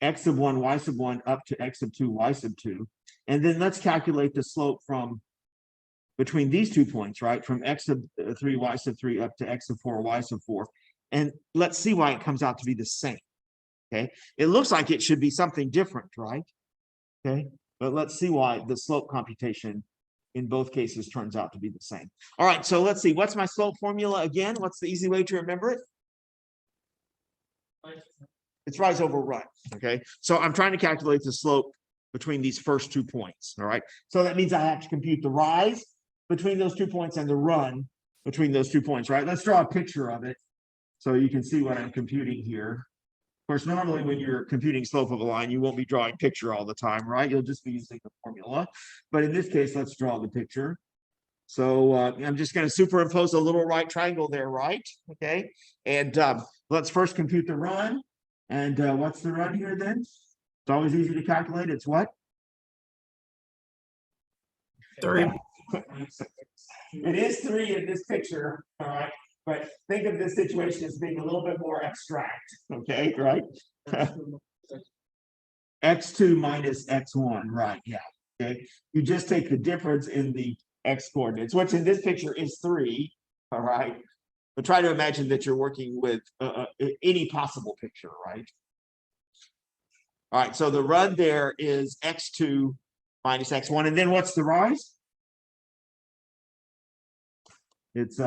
x sub 1, y sub 1, up to x sub 2, y sub 2. And then let's calculate the slope from between these 2 points, right? From x sub 3, y sub 3, up to x sub 4, y sub 4. And let's see why it comes out to be the same, okay? It looks like it should be something different, right? Okay, but let's see why the slope computation in both cases turns out to be the same. All right, so let's see. What's my slope formula again? What's the easy way to remember it? It's rise over run, okay? So I'm trying to calculate the slope between these first 2 points, all right? So that means I have to compute the rise between those 2 points and the run between those 2 points, right? Let's draw a picture of it so you can see what I'm computing here. Of course, normally when you're computing slope of a line, you won't be drawing picture all the time, right? You'll just be using the formula. But in this case, let's draw the picture. So I'm just going to superimpose a little right triangle there, right? Okay. And let's first compute the run. And what's the run here then? It's always easy to calculate. It's what? 3. It is 3 in this picture, all right? But think of this situation as being a little bit more abstract, okay, right? x2 minus x1, right, yeah, okay? You just take the difference in the x coordinates, which in this picture is 3, all right? But try to imagine that you're working with any possible picture, right? All right, so the run there is x2 minus x1, and then what's the rise? It's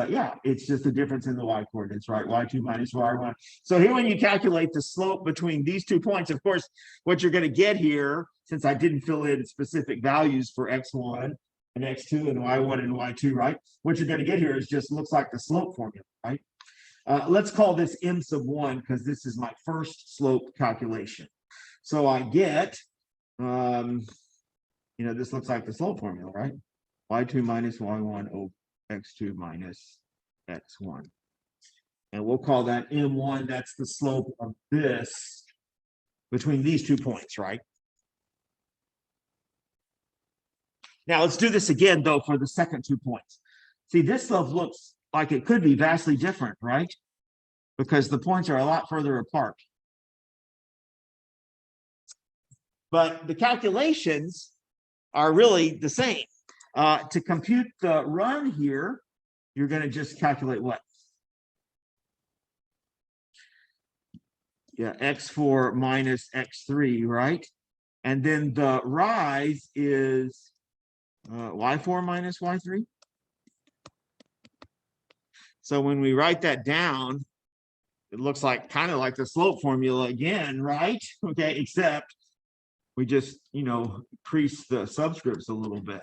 it's just a difference in the y coordinates, right? Y2 minus y1. So here when you calculate the slope between these 2 points, of course, what you're going to get here, since I didn't fill in specific values for x1 and x2 and y1 and y2, right? What you're going to get here is just looks like the slope formula, right? Let's call this m sub 1 because this is my first slope calculation. So I get, this looks like the slope formula, right? Y2 minus y1 over x2 minus x1. And we'll call that m1. That's the slope of this between these 2 points, right? Now let's do this again, though, for the second 2 points. See, this slope looks like it could be vastly different, right? Because the points are a lot further apart. But the calculations are really the same. To compute the run here, you're going to just calculate what? Yeah, x4 minus x3, right? And then the rise is y4 minus y3. So when we write that down, it looks like kind of like the slope formula again, right? Okay, except we just, increase the subscripts a little bit.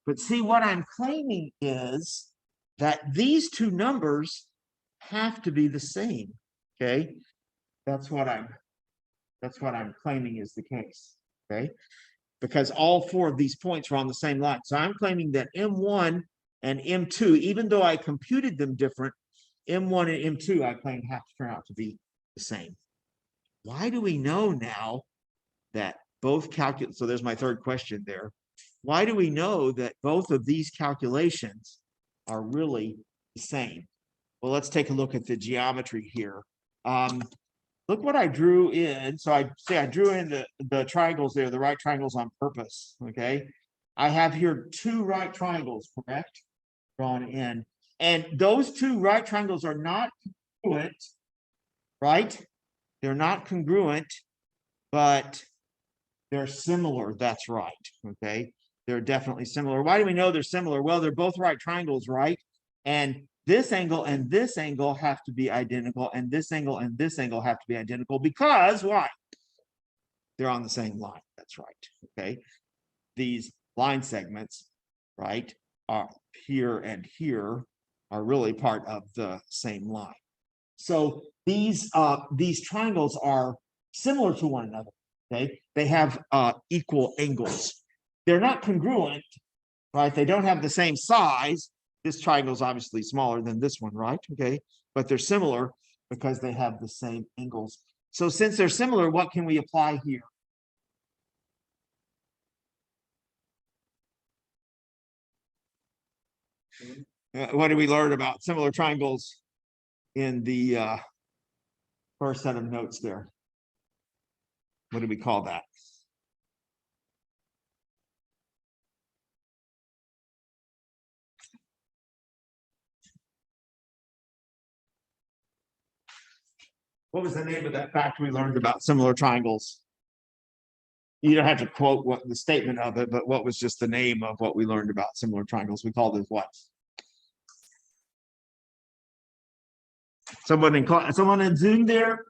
But see, what I'm claiming is that these 2 numbers have to be the same. Okay, that's what I'm claiming is the case. Okay, because all 4 of these points are on the same line. So I'm claiming that m1 and m2, even though I computed them different, m1 and m2 I claim have to turn out to be the same. Why do we know now that both calculate? So there's my third question there. Why do we know that both of these calculations are really the same? Well, let's take a look at the geometry here. Look what I drew in. So I drew in the triangles there, the right triangles on purpose, okay? I have here 2 right triangles, correct? Drawn in. And those 2 right triangles are not congruent, right? They're not congruent but they're similar. That's right. Okay. They're definitely similar. Why do we know they're similar? Well, they're both right triangles, right? And this angle and this angle have to be identical, and this angle and this angle have to be identical because why? They're on the same line. That's right. Okay. These line segments, right, are here and here are really part of the same line. So these triangles are similar to one another. Okay, they have equal angles. They're not congruent, right? They don't have the same size. This triangle is obviously smaller than this one, right? Okay, but they're similar because they have the same angles. So since they're similar, what can we apply here? What did we learn about similar triangles in the first set of notes there? What do we call that? What was the name of that fact we learned about similar triangles? You don't have to quote what the statement of it, but what was just the name of what we learned about similar triangles? We called it what? Someone in Zoom there?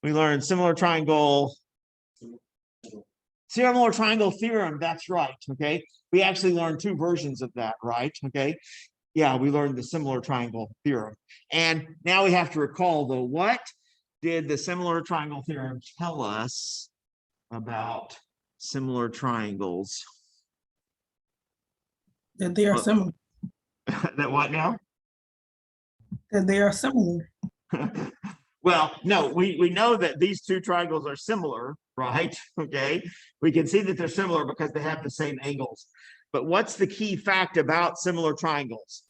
We learned similar triangle theorem. That's right. Okay. We actually learned two versions of that, right? Okay. Yeah, we learned the similar triangle theorem. And now we have to recall though, what did the similar triangle theorem tell us about similar triangles? That they are similar. That what now? That they are similar. Well, no, we know that these two triangles are similar, right? Okay, we can see that they're similar because they have the same angles. But what's the key fact about similar triangles?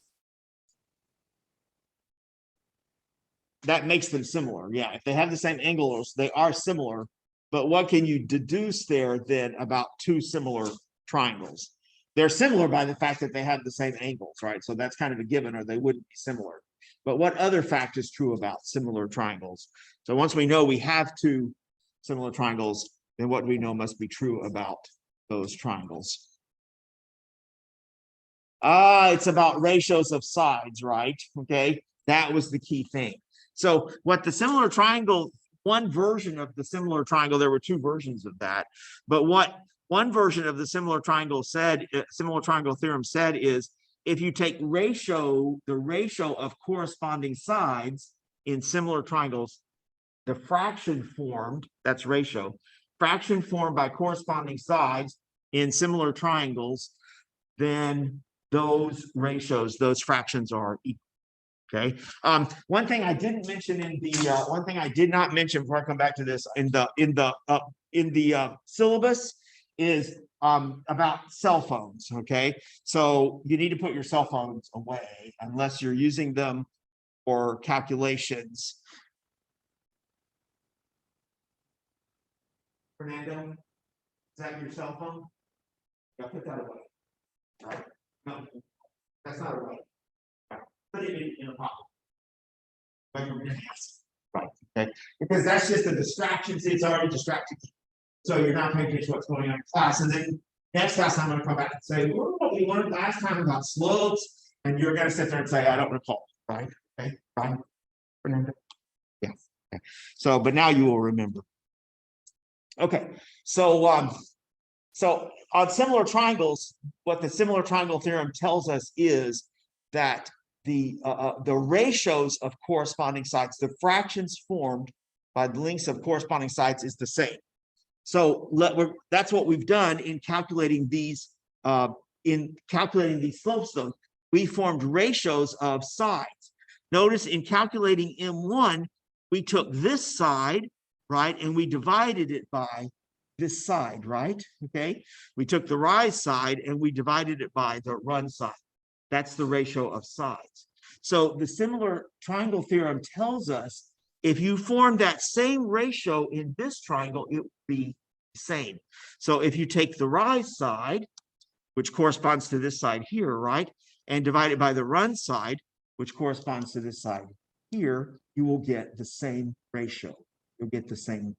That makes them similar. Yeah, if they have the same angles, they are similar. But what can you deduce there then about two similar triangles? They're similar by the fact that they have the same angles, right? So that's kind of a given, or they wouldn't be similar. But what other fact is true about similar triangles? So once we know we have two similar triangles, then what we know must be true about those triangles. It's about ratios of sides, right? Okay, that was the key thing. So what the similar triangle, one version of the similar triangle, there were two versions of that, but what one version of the similar triangle theorem said is, if you take the ratio of corresponding sides in similar triangles, the fraction formed, that's ratio, fraction formed by corresponding sides in similar triangles, then those ratios, those fractions are equal. Okay. One thing I didn't mention in the one thing I did not mention before I come back to this in the syllabus is about cell phones. Okay, so you need to put your cell phones away unless you're using them for calculations. Fernando, is that your cell phone? Yeah, put that away. Right. No, that's not away. Put it in a pocket. Right. Okay. Because that's just a distraction. See, it's already distracted. So you're not paying attention to what's going on in class. And then next class, I'm going to come back and say, what we learned last time about slopes. And you're going to sit there and say, I don't recall. Right. Okay. Fine. Yeah. Okay. So, but now you will remember. Okay. So on similar triangles, what the similar triangle theorem tells us is that the ratios of corresponding sides, the fractions formed by the lengths of corresponding sides, is the same. So that's what we've done in calculating these slopes. Though we formed ratios of sides. Notice in calculating M1, we took this side, right, and we divided it by this side, right? Okay, we took the rise side and we divided it by the run side. That's the ratio of sides. So the similar triangle theorem tells us if you form that same ratio in this triangle, it would be the same. So if you take the rise side, which corresponds to this side here, right, and divide it by the run side, which corresponds to this side here, you will get the same ratio. You'll get the same.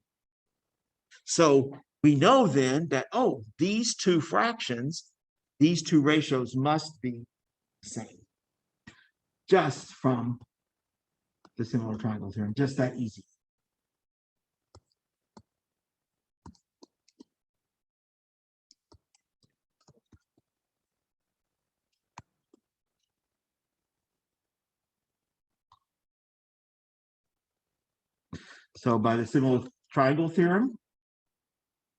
So we know then that, oh, these two fractions, these two ratios must be the same. Just from the similar triangle theorem, just that easy. So by the similar triangle theorem,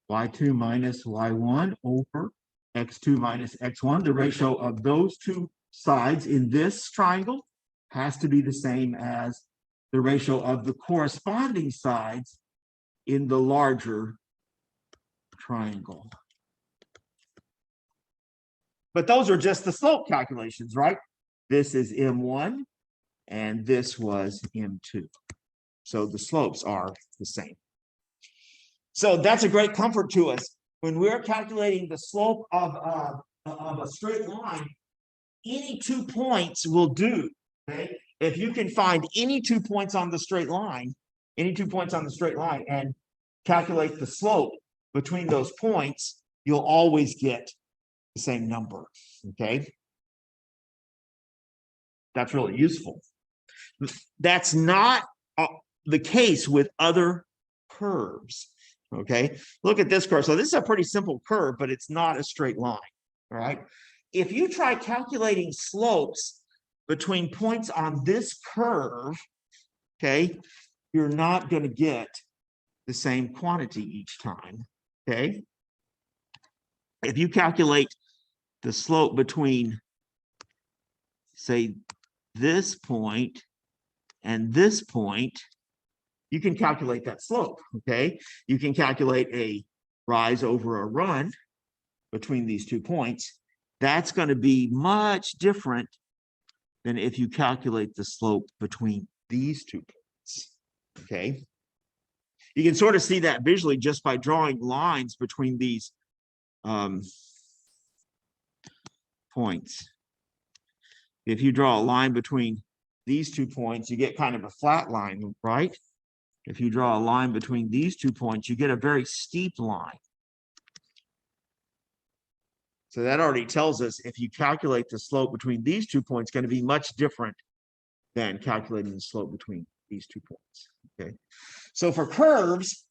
y2 minus y1 over x2 minus x1, the ratio of those two sides in this triangle has to be the same as the ratio of the corresponding sides in the larger triangle. But those are just the slope calculations, right? This is M1 and this was M2. So the slopes are the same. So that's a great comfort to us. When we're calculating the slope of a straight line, any 2 points will do, okay? If you can find any 2 points on the straight line, and calculate the slope between those points, you'll always get the same number, okay? That's really useful. That's not the case with other curves, okay? Look at this curve. So this is a pretty simple curve, but it's not a straight line, all right? If you try calculating slopes between points on this curve, okay, you're not going to get the same quantity each time, okay? If you calculate the slope between, say, this point and this point, you can calculate that slope, okay? You can calculate a rise over a run between these 2 points. That's going to be much different than if you calculate the slope between these 2 points, okay? You can sort of see that visually just by drawing lines between these points. If you draw a line between these 2 points, you get kind of a flat line, right? If you draw a line between these 2 points, you get a very steep line. So that already tells us if you calculate the slope between these 2 points, it's going to be much different than calculating the slope between these 2 points. Okay. So for curves,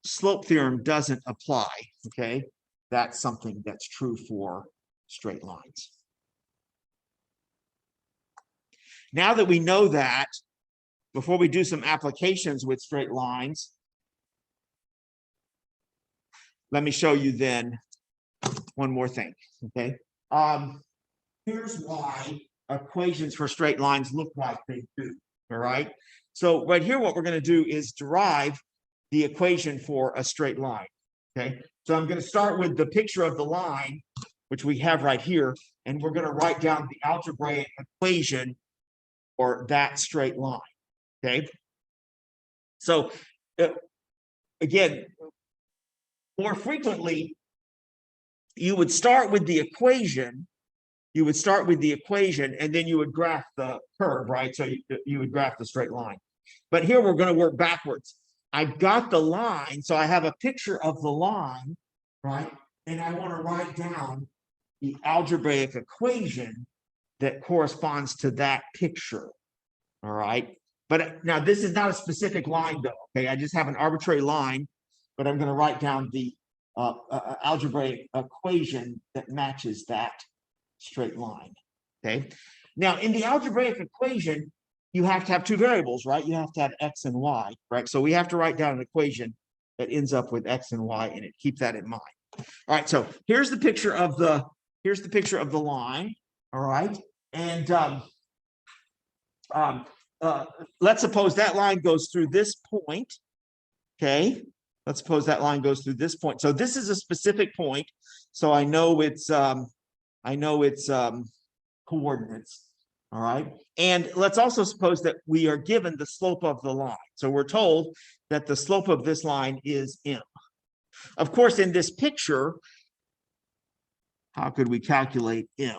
slope theorem doesn't apply. Okay. That's something that's true for straight lines. Now that we know that, before we do some applications with straight lines, let me show you then one more thing, okay? Here's why equations for straight lines look like they do, all right? So right here, what we're going to do is derive the equation for a straight line, okay? So I'm going to start with the picture of the line, which we have right here, and we're going to write down the algebraic equation for that straight line, okay? So again, more frequently, you would start with the equation. And then you would graph the curve, right? So you would graph the straight line. But here we're going to work backwards. I've got the line, so I have a picture of the line, right? And I want to write down the algebraic equation that corresponds to that picture, all right? But now this is not a specific line, though, okay? I just have an arbitrary line, but I'm going to write down the algebraic equation that matches that straight line, okay? Now, in the algebraic equation, you have to have 2 variables, right? You have to have x and y, right? So we have to write down an equation that ends up with x and y in it. Keep that in mind. All right, so here's the picture of the line, all right? And let's suppose that line goes through this point, okay? Let's suppose that line goes through this point. So this is a specific point. So I know its coordinates, all right? And let's also suppose that we are given the slope of the line. So we're told that the slope of this line is m. Of course, in this picture, how could we calculate m?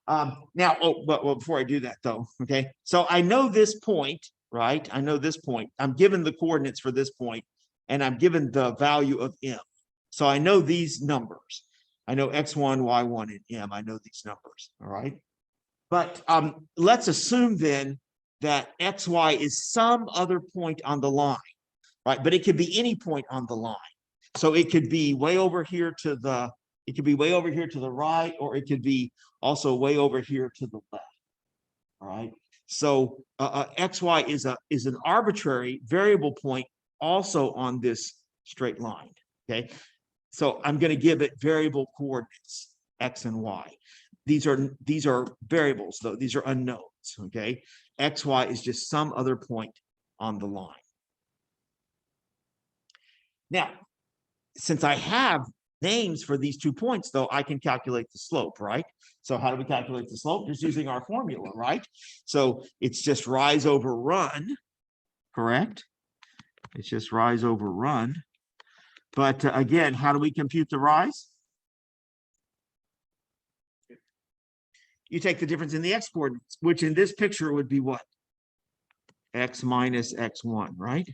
Now, but before I do that, though, okay? So I know this point, right? I know this point. I'm given the coordinates for this point, and I'm given the value of m. So I know these numbers. I know x1, y1, and m. I know these numbers, all right? But let's assume then that xy is some other point on the line, right? But it could be any point on the line. So it could be way over here to the, it could be way over here to the right, or it could be also way over here to the left, all right? So xy is an arbitrary variable point also on this straight line, okay? So I'm going to give it variable coordinates, x and y. These are variables, though. These are unknowns, okay? xy is just some other point on the line. Now, since I have names for these 2 points, though, I can calculate the slope, right? So how do we calculate the slope? Just using our formula, right? So it's just rise over run, correct? It's just rise over run. But again, how do we compute the rise? You take the difference in the x coordinates, which in this picture would be what? X minus x1, right?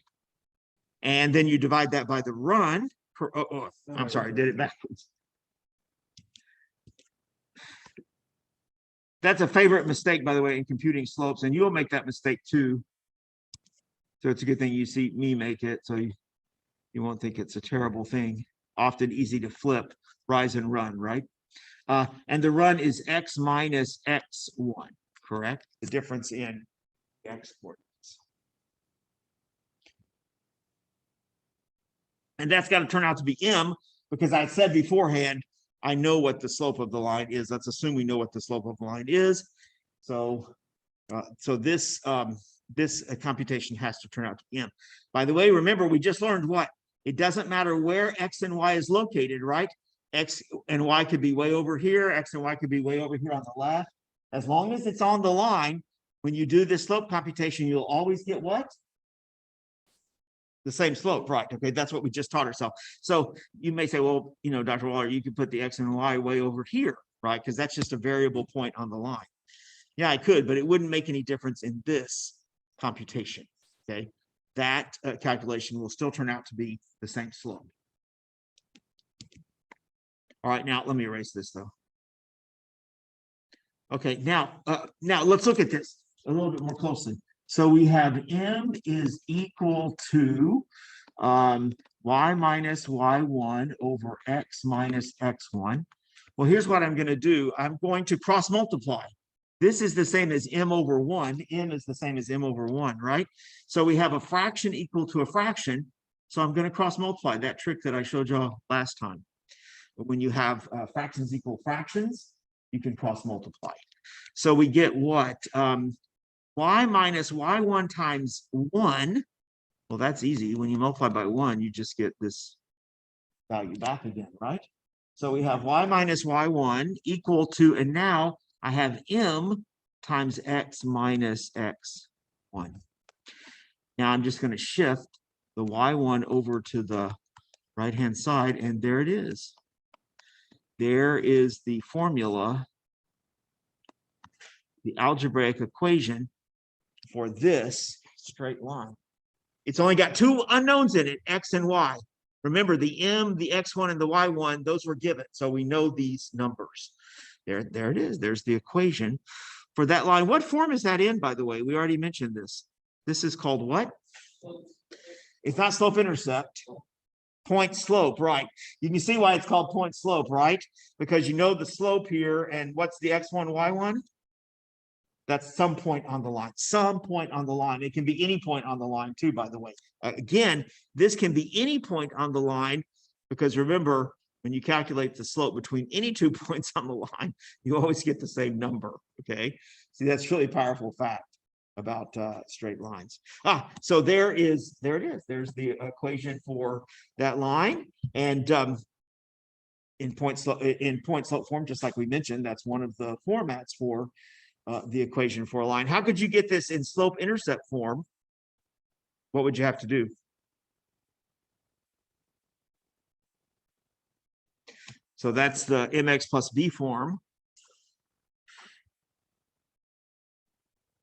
And then you divide that by the run. I'm sorry, I did it backwards. That's a favorite mistake, by the way, in computing slopes, and you'll make that mistake too. So it's a good thing you see me make it, so you won't think it's a terrible thing. Often easy to flip, rise and run, right? And the run is x minus x1, correct? The difference in x coordinates. And that's got to turn out to be m, because I said beforehand, I know what the slope of the line is. Let's assume we know what the slope of the line is. So, this computation has to turn out to be m. By the way, remember, we just learned what? It doesn't matter where x and y is located, right? X and y could be way over here. X and y could be way over here on the left. As long as it's on the line, when you do this slope computation, you'll always get what? The same slope, right? Okay, that's what we just taught ourselves. So you may say, well, you know, Dr. Waller, you could put the x and y way over here, right? Because that's just a variable point on the line. Yeah, I could, but it wouldn't make any difference in this computation, okay? That calculation will still turn out to be the same slope. All right, now let me erase this though. Okay, now let's look at this a little bit more closely. So we have m is equal to y minus y1 over x minus x1. Well, here's what I'm going to do. I'm going to cross multiply. This is the same as m over 1. M is the same as m over 1, right? So we have a fraction equal to a fraction. So I'm going to cross multiply, that trick that I showed you last time. But when you have fractions equal fractions, you can cross multiply. So we get what? Y minus y1 times 1. Well, that's easy. When you multiply by 1, you just get this value back again, right? So we have y minus y1 equal to, and now I have m times x minus x1. Now I'm just going to shift the y1 over to the right-hand side, and there it is. There is the formula, the algebraic equation for this straight line. It's only got 2 unknowns in it, x and y. Remember, the m, the x1, and the y1, those were given, so we know these numbers. There it is. There's the equation for that line. What form is that in, by the way? We already mentioned this. This is called what? It's not slope intercept. Point slope, right? You can see why it's called point slope, right? Because you know the slope here, and what's the x1, y1? That's some point on the line. Some point on the line. It can be any point on the line too, by the way. Again, this can be any point on the line, because remember, when you calculate the slope between any 2 points on the line, you always get the same number, okay? See, that's really powerful fact about straight lines. So there it is. There's the equation for that line. And in point slope form, just like we mentioned, that's one of the formats for the equation for a line. How could you get this in slope intercept form? What would you have to do? So that's the mx plus b form.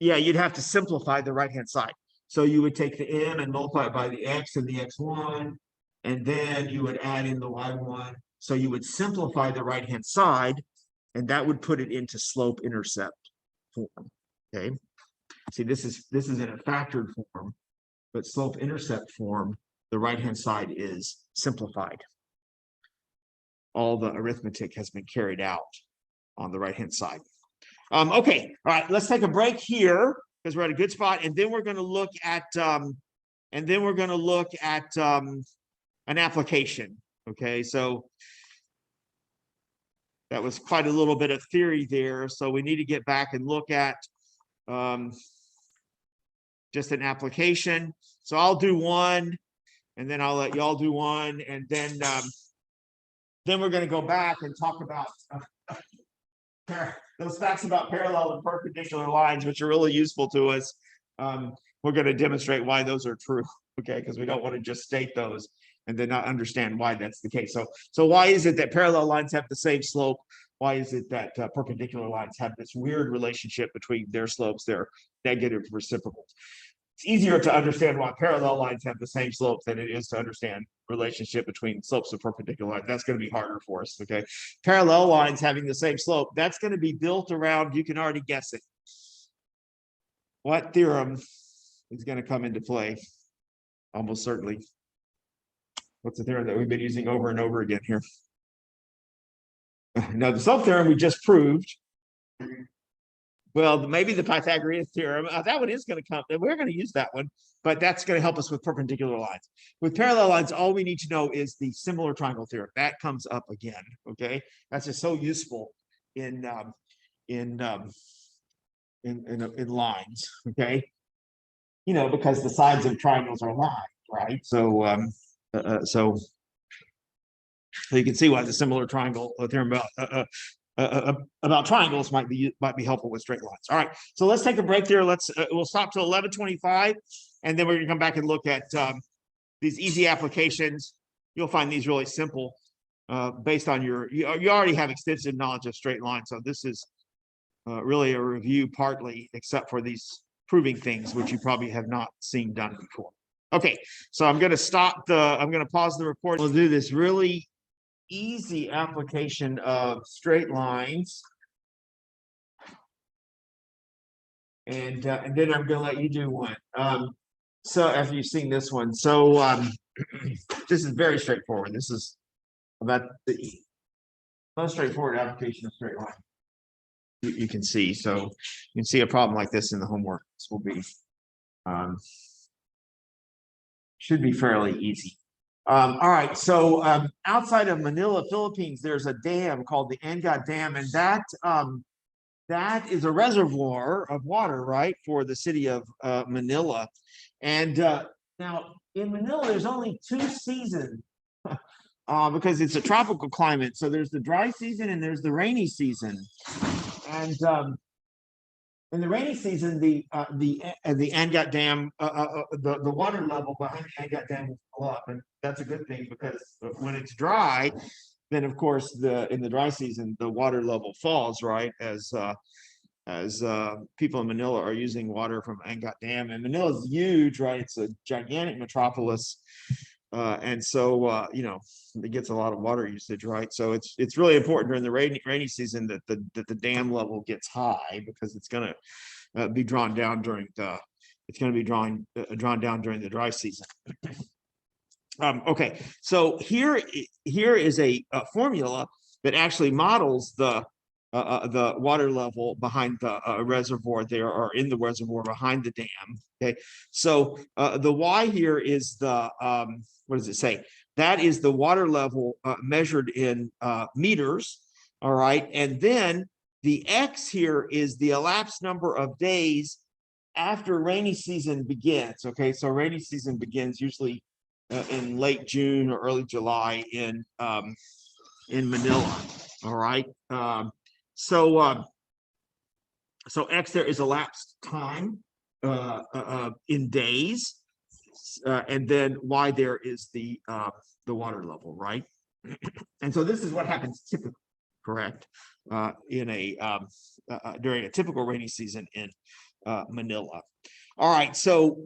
Yeah, you'd have to simplify the right-hand side. So you would take the m and multiply it by the x and the x1, and then you would add in the y1. So you would simplify the right-hand side, and that would put it into slope-intercept form. Okay. See, this is in a factored form, but slope-intercept form, the right-hand side is simplified. All the arithmetic has been carried out on the right-hand side. Okay, all right, let's take a break here because we're at a good spot, and then we're going to look at an application. Okay, so that was quite a little bit of theory there, so we need to get back and look at just an application. So I'll do one, and then I'll let y'all do one, and then we're going to go back and talk about those facts about parallel and perpendicular lines, which are really useful to us. We're going to demonstrate why those are true, okay? Because we don't want to just state those and then not understand why that's the case. So why is it that parallel lines have the same slope? Why is it that perpendicular lines have this weird relationship between their slopes, their negative reciprocals? It's easier to understand why parallel lines have the same slope than it is to understand relationship between slopes of perpendicular lines. That's going to be harder for us, okay? Parallel lines having the same slope, that's going to be built around, you can already guess it. What theorem is going to come into play? Almost certainly. What's the theorem that we've been using over and over again here? Now, the slope theorem we just proved. Well, maybe the Pythagorean theorem, that one is going to come. We're going to use that one, but that's going to help us with perpendicular lines. With parallel lines, all we need to know is the similar triangle theorem. That comes up again, okay? That's just so useful in lines, okay? You know, because the sides of triangles are lined, right? So, so you can see why the similar triangle theorem about triangles might be helpful with straight lines. All right, so let's take a break there. We'll stop till 11:25, and then we're gonna come back and look at these easy applications. You'll find these really simple based on you already have extensive knowledge of straight lines. So this is really a review partly, except for these proving things, which you probably have not seen done before. Okay, so I'm gonna pause the recording. We'll do this really easy application of straight lines, and then I'm going to let you do one. So after you've seen this one, so this is very straightforward. This is about the most straightforward application of straight line you can see. So you can see a problem like this in the homework. This will be should be fairly easy. All right, so outside of Manila, Philippines, there's a dam called the Angat Dam, and that is a reservoir of water, right, for the city of Manila. And now in Manila, there's only 2 seasons because it's a tropical climate. So there's the dry season and there's the rainy season. And in the rainy season, the Angat Dam, the water level behind the Angat Dam will go up, and that's a good thing because when it's dry, then of course in the dry season the water level falls, right? As people in Manila are using water from Angat Dam, and Manila is huge, right? It's a gigantic metropolis, and so you know, it gets a lot of water usage, right? So it's really important during the rainy season that the dam level gets high, because it's going to be drawn down during the drawn down during the dry season. Okay, so here is a formula that actually models the water level behind the reservoir there, or in the reservoir behind the dam. Okay, so the Y here is the what does it say? That is the water level measured in meters. All right, and then the X here is the elapsed number of days after rainy season begins. Okay, so rainy season begins usually in late June or early July in Manila. All right. So X there is elapsed time in days, and then Y there is the water level, right? And so this is what happens typically, correct? In a during a typical rainy season in Manila. All right, so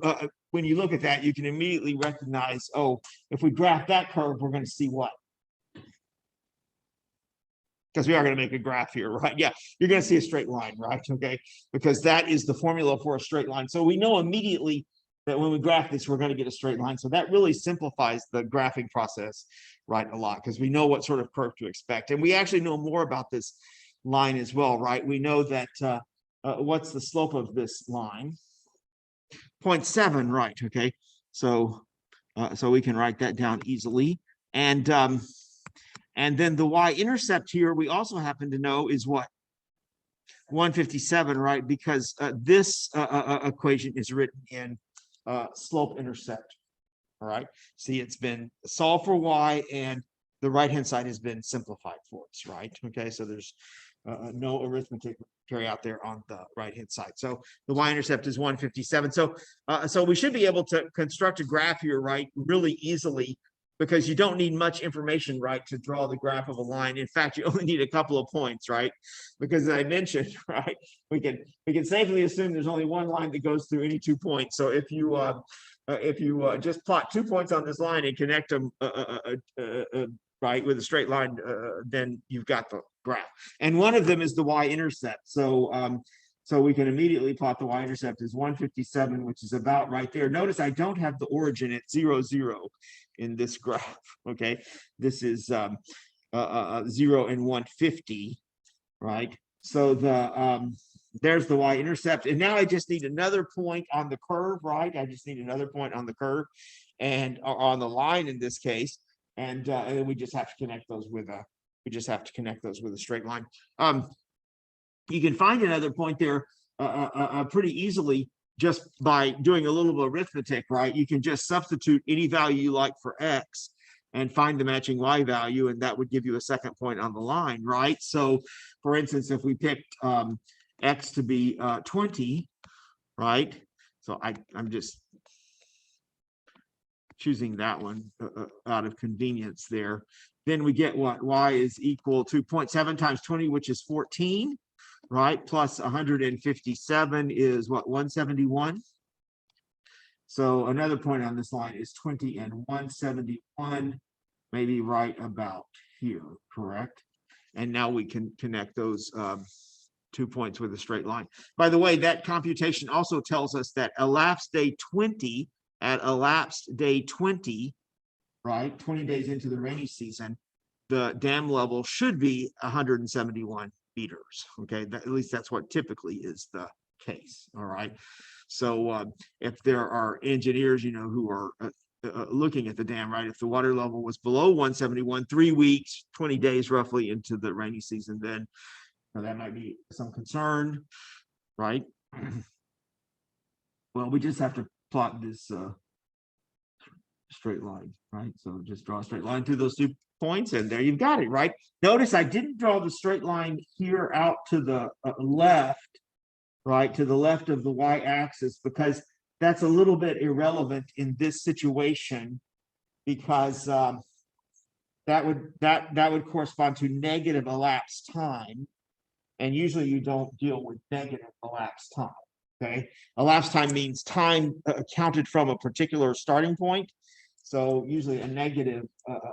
when you look at that, you can immediately recognize, oh, if we graph that curve, we're going to see what? Because we are going to make a graph here, right? Yeah, you're going to see a straight line, right? Okay, because that is the formula for a straight line. So we know immediately that when we graph this, we're going to get a straight line. So that really simplifies the graphing process, right, a lot, because we know what sort of curve to expect. And we actually know more about this line as well, right? We know that what's the slope of this line? 0.7, right? Okay, so so we can write that down easily. And then the y-intercept here, we also happen to know is what? 157, right? Because this equation is written in slope-intercept. All right. See, it's been solved for y, and the right-hand side has been simplified for us, right? Okay, so there's no arithmetic carry out there on the right-hand side. So the y-intercept is 157. So so we should be able to construct a graph here, right, really easily, because you don't need much information, right, to draw the graph of a line. In fact, you only need a couple of points, right? Because as I mentioned, right, we can safely assume there's only one line that goes through any 2 points. So if you just plot 2 points on this line and connect them right with a straight line, then you've got the graph. And one of them is the y-intercept. So so we can immediately plot the y-intercept as 157, which is about right there. Notice I don't have the origin at 0, 0 in this graph. Okay, this is 0 and 150, right? So the there's the y-intercept, and now I just need another point on the curve, right? I just need another point on the curve and on the line in this case, and then we just have to connect those with a straight line. You can find another point there pretty easily just by doing a little bit of arithmetic, right? You can just substitute any value you like for x and find the matching y value, and that would give you a second point on the line, right? So, for instance, if we picked x to be 20, right? So I'm just choosing that one out of convenience there. Then we get what? Y is equal to 0.7 times 20, which is 14, right? Plus 157 is what? 171. So another point on this line is 20 and 171, maybe right about here, correct? And now we can connect those 2 points with a straight line. By the way, that computation also tells us that elapsed day 20, at elapsed day 20, right, 20 days into the rainy season, the dam level should be 171 meters. Okay, at least that's what typically is the case. All right. So if there are engineers, you know, who are looking at the dam, right, if the water level was below 171, 3 weeks, 20 days roughly into the rainy season, then that might be some concern, right? Well, we just have to plot this straight line, right? So just draw a straight line through those 2 points, and there you've got it, right? Notice I didn't draw the straight line here out to the left, right, to the left of the y-axis, because that's a little bit irrelevant in this situation, because that would correspond to negative elapsed time, and usually you don't deal with negative elapsed time. Okay, elapsed time means time counted from a particular starting point. So usually a negative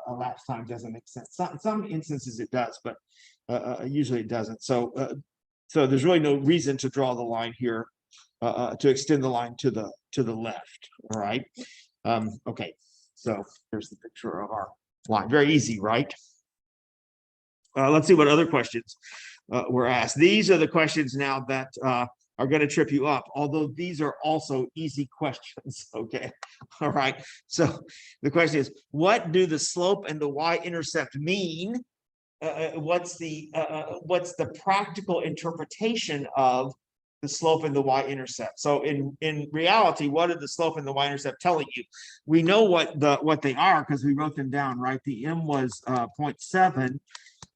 elapsed time doesn't make sense. Some instances it does, but usually it doesn't. So so there's really no reason to draw the line here, to extend the line to the left. All right. Okay. So here's the picture of our line. Very easy, right? Let's see what other questions were asked. These are the questions now that are going to trip you up, although these are also easy questions. Okay. All right. So the question is, what do the slope and the y-intercept mean? What's the practical interpretation of the slope and the y-intercept? So in reality, what are the slope and the y-intercept telling you? We know what they are because we wrote them down, right? The m was 0.7,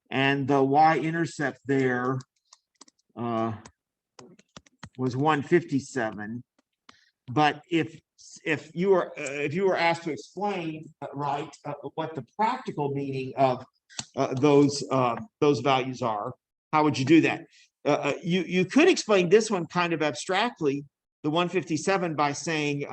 and the y-intercept there was 157. But if you were asked to explain, right, what the practical meaning of those values are, how would you do that? You could explain this one kind of abstractly the 157 by saying,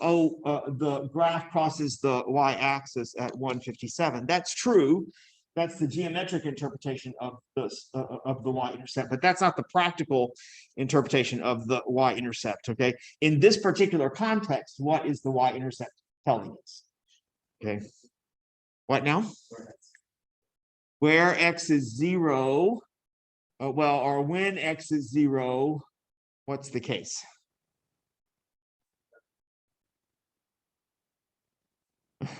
the graph crosses the y-axis at 157. That's true. That's the geometric interpretation of the y-intercept, but that's not the practical interpretation of the y-intercept. Okay, in this particular context, what is the y-intercept telling us? Okay, what now? Where x is 0, or when x is 0, what's the case?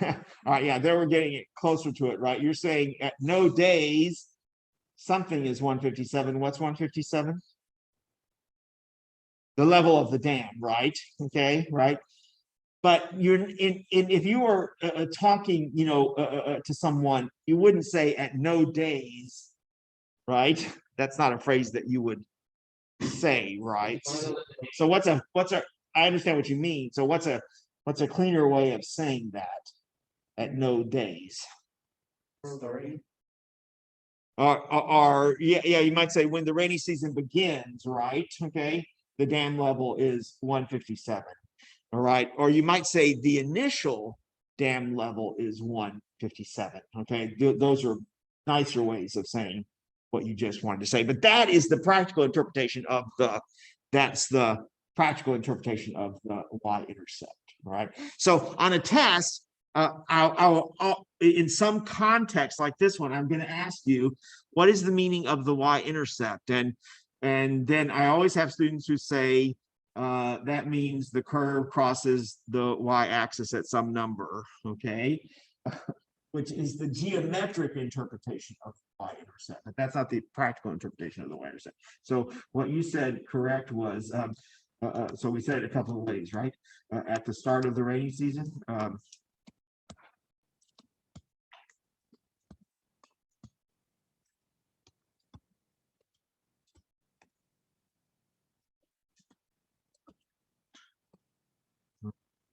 All right, yeah, there we're getting it closer to it, right? You're saying at no days, something is 157. What's 157? The level of the dam, right? Okay, right. But you're if you were talking, to someone, you wouldn't say at no days, right? That's not a phrase that you would say, right? So what's a I understand what you mean. So what's a cleaner way of saying that at no days? Or yeah, you might say when the rainy season begins, right? Okay, the dam level is 157. All right, or you might say the initial dam level is 157. Okay, those are nicer ways of saying what you just wanted to say, but that is the practical interpretation of that's the practical interpretation of the y-intercept. Right. So on a test, I'll in some context like this one, I'm going to ask you, what is the meaning of the y-intercept? And then I always have students who say, that means the curve crosses the y-axis at some number, okay, which is the geometric interpretation of y-intercept, but that's not the practical interpretation of the y-intercept. So what you said correct was, so we said it a couple of ways, right? At the start of the rainy season,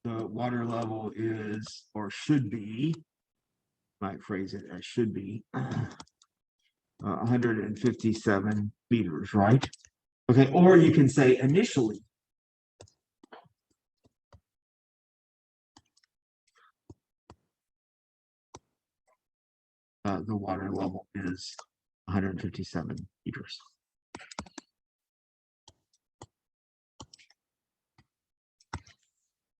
the water level is, or should be, might phrase it as should be, 157 meters, right? Okay, or you can say initially. The water level is 157 meters.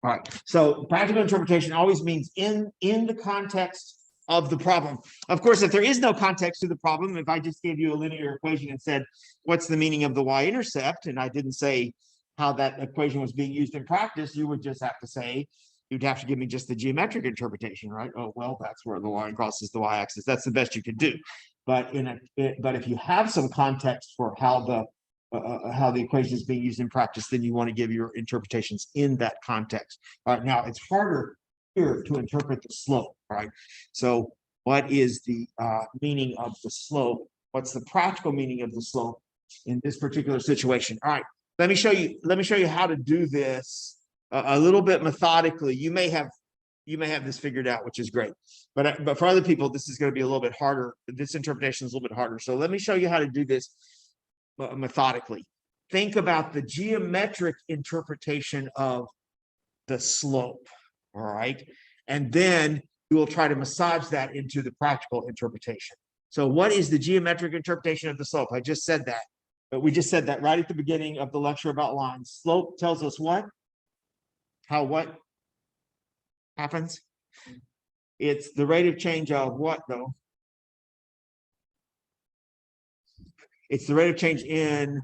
All right, so practical interpretation always means in the context of the problem. Of course, if there is no context to the problem, if I just gave you a linear equation and said, what's the meaning of the y-intercept, and I didn't say how that equation was being used in practice, you would just have to say, you'd have to give me just the geometric interpretation, right? Oh, well, that's where the line crosses the y-axis. That's the best you could do. But but if you have some context for how the equation is being used in practice, then you want to give your interpretations in that context. All right, now it's harder here to interpret the slope, right? So what is the meaning of the slope? What's the practical meaning of the slope in this particular situation? All right, let me show you how to do this a little bit methodically. You may have this figured out, which is great, but for other people, this is going to be a little bit harder. This interpretation is a little bit harder. So let me show you how to do this methodically. Think about the geometric interpretation of the slope. All right, and then we will try to massage that into the practical interpretation. So what is the geometric interpretation of the slope? I just said that, but we just said that right at the beginning of the lecture about lines. Slope tells us what? How what happens? It's the rate of change of what, though? It's the rate of change in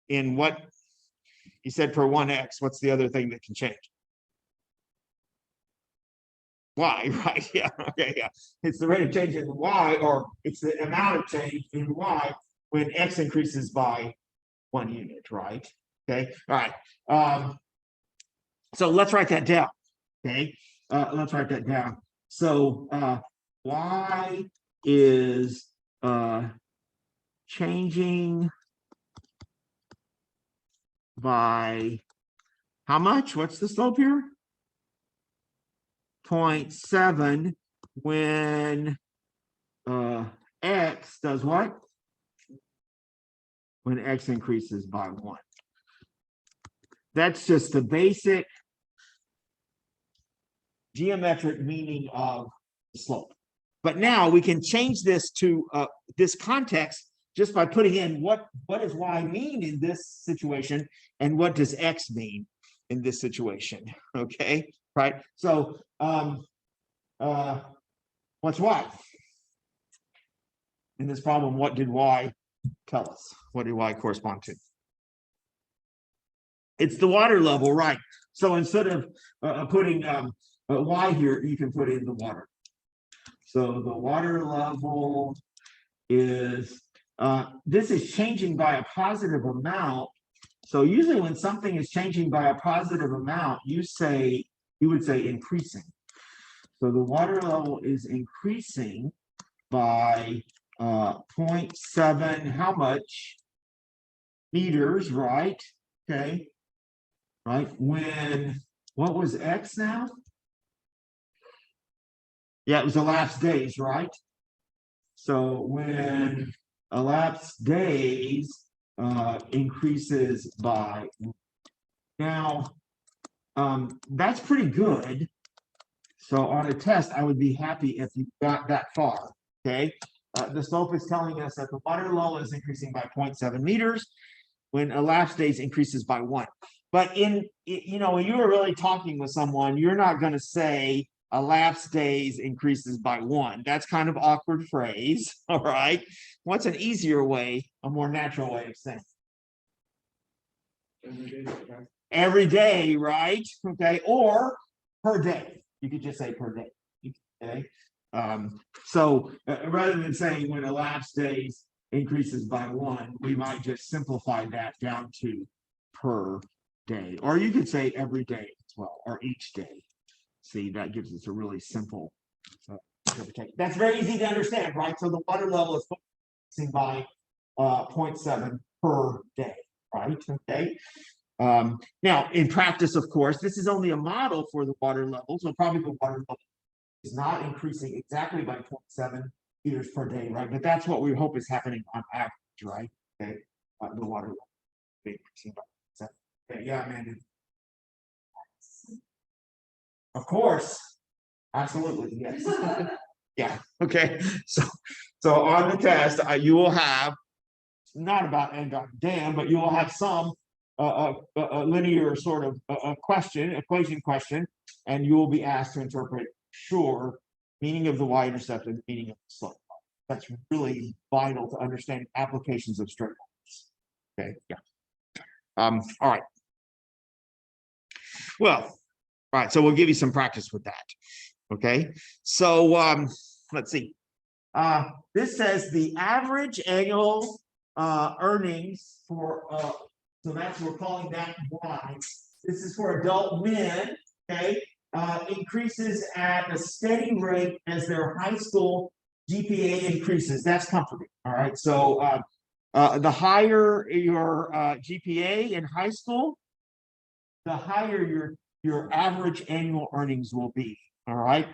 what? You said for 1x, what's the other thing that can change? Y, right? Yeah, okay, yeah. It's the rate of change in y, or it's the amount of change in y when x increases by 1 unit, right? Okay, all right. So let's write that down. Okay, let's write that down. So y is changing by how much? What's the slope here? 0.7 when x does what? When x increases by 1. That's just the basic geometric meaning of the slope. But now we can change this to this context just by putting in what does y mean in this situation and what does x mean in this situation. Okay, right? So what's y? In this problem, what did y tell us? What did y correspond to? It's the water level, right? So instead of putting y here, you can put in the water. So the water level is, this is changing by a positive amount. So usually when something is changing by a positive amount, you would say increasing. So the water level is increasing by 0.7, how much? Meters, right? Okay. Right, when, what was x now? Yeah, it was elapsed days, right? So when elapsed days increases by, now that's pretty good. So on a test, I would be happy if you got that far. Okay, the slope is telling us that the water level is increasing by 0.7 meters when elapsed days increases by 1. But when you were really talking with someone, you're not going to say elapsed days increases by 1. That's kind of awkward phrase. All right. What's an easier way, a more natural way of saying? Every day, right? Okay. Or per day. You could just say per day. Okay. So rather than saying when elapsed days increases by 1, we might just simplify that down to per day, or you could say every day as well, or each day. See, that gives us a really simple interpretation. That's very easy to understand, right? So the water level is increasing by 0.7 per day, right? Okay. Now, in practice, of course, this is only a model for the water level, so probably the water level is not increasing exactly by 0.7 meters per day, right? But that's what we hope is happening on average, right? Okay, the water level increasing by 0.7. Okay, yeah, man. Of course, absolutely, yes. Yeah. Okay. So on the test, you will have not about n dot dam, but you will have some linear sort of equation question, and you will be asked to interpret meaning of the y-intercept and meaning of the slope. That's really vital to understand applications of straight lines. Okay, yeah. All right. Well, all right, so we'll give you some practice with that. Okay, so let's see. This says the average annual earnings for so we're calling that Y. This is for adult men, okay, increases at a steady rate as their high school GPA increases. That's comforting. All right. So the higher your GPA in high school, the higher your average annual earnings will be. All right.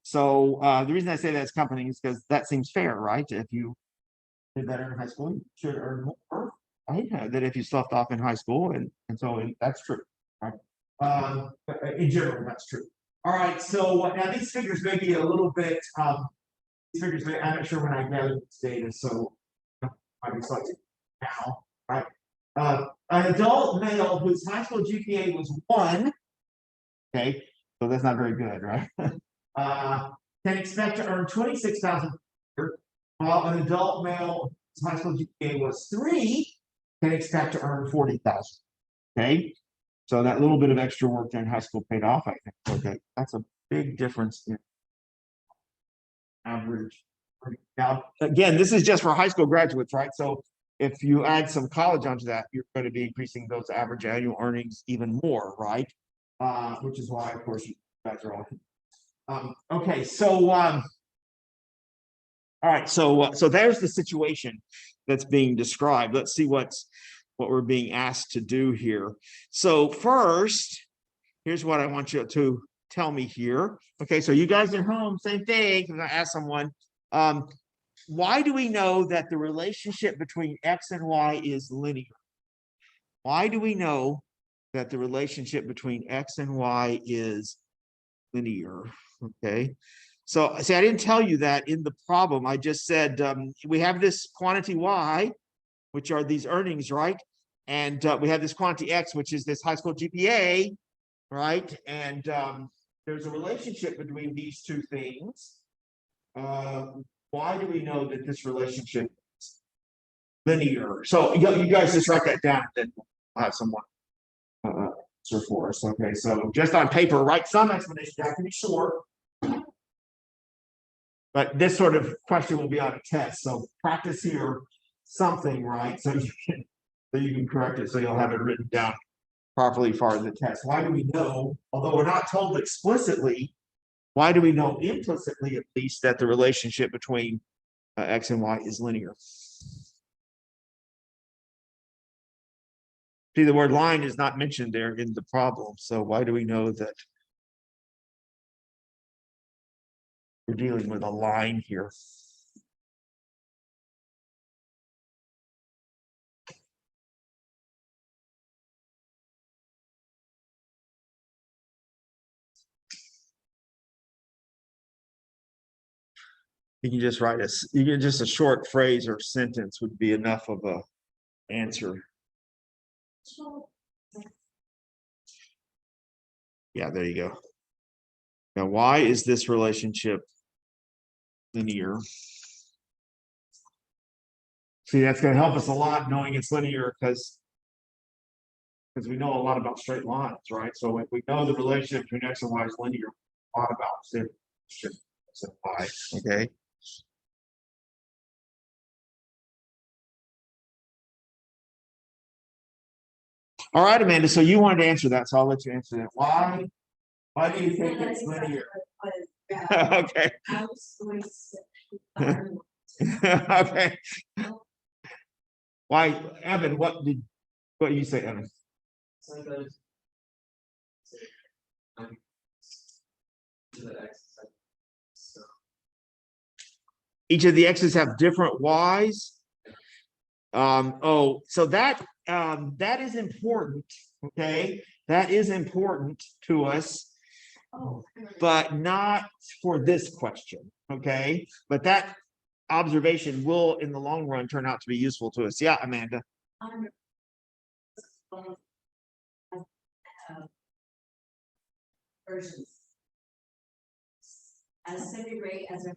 So the reason I say that's comforting is because that seems fair, right? If you did better in high school, you should earn more, right? Than if you sloughed off in high school, and so that's true, right? In general, that's true. All right. So now these figures may be a little bit. These figures may, I'm not sure when I gathered this data, so I be selected now, right? An adult male whose high school GPA was 1. Okay, so that's not very good, right? Can expect to earn 26,000, while an adult male whose high school GPA was 3 can expect to earn 40,000. Okay, so that little bit of extra work during high school paid off, I think. Okay, that's a big difference in average. Now, again, this is just for high school graduates, right? So if you add some college onto that, you're going to be increasing those average annual earnings even more, right? Which is why, of course, you guys are all. Okay, so all right, so there's the situation that's being described. Let's see what we're being asked to do here. So first, here's what I want you to tell me here. Okay, so you guys at home, same thing. I'm going to ask someone, why do we know that the relationship between x and y is linear? Why do we know that the relationship between X and Y is linear, okay? So, see, I didn't tell you that in the problem. I just said, we have this quantity Y, which are these earnings, right? And we have this quantity X, which is this high school GPA, right? And there's a relationship between these two things. Why do we know that this relationship is linear? So you guys just write that down, and then I'll have someone answer for us. Okay, so just on paper, write some explanation. That can be short, but this sort of question will be on a test. So practice here something, right? So you can correct it. So you'll have it written down properly for the test. Why do we know, although we're not told explicitly, why do we know implicitly at least that the relationship between X and Y is linear? See, the word line is not mentioned there in the problem. So why do we know that we're dealing with a line here? You can just write just a short phrase or sentence would be enough of a answer. Yeah, there you go. Now, why is this relationship linear? See, that's going to help us a lot knowing it's linear because we know a lot about straight lines, right? So if we know the relationship between X and Y is linear, a lot about X and Y, okay? All right, Amanda, so you wanted to answer that, so I'll let you answer that. Why do you think it's linear? Okay. Okay. Why, Evan, what did you say, Evan? Each of the X's have different Y's. Oh, so that is important, okay? That is important to us, but not for this question, okay? But that observation will, in the long run, turn out to be useful to us. Yeah, Amanda. Versions as second rate as a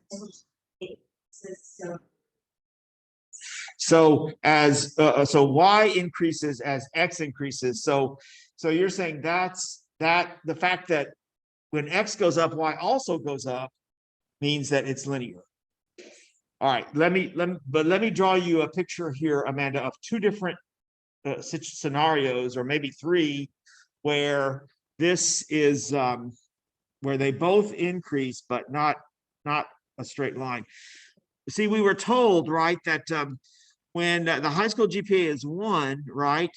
so as so Y increases as X increases. So you're saying that's the fact that when X goes up, Y also goes up means that it's linear. All right, let me draw you a picture here, Amanda, of two different scenarios, or maybe three, where this is where they both increase, but not a straight line. See, we were told, right, that when the high school GPA is 1, right,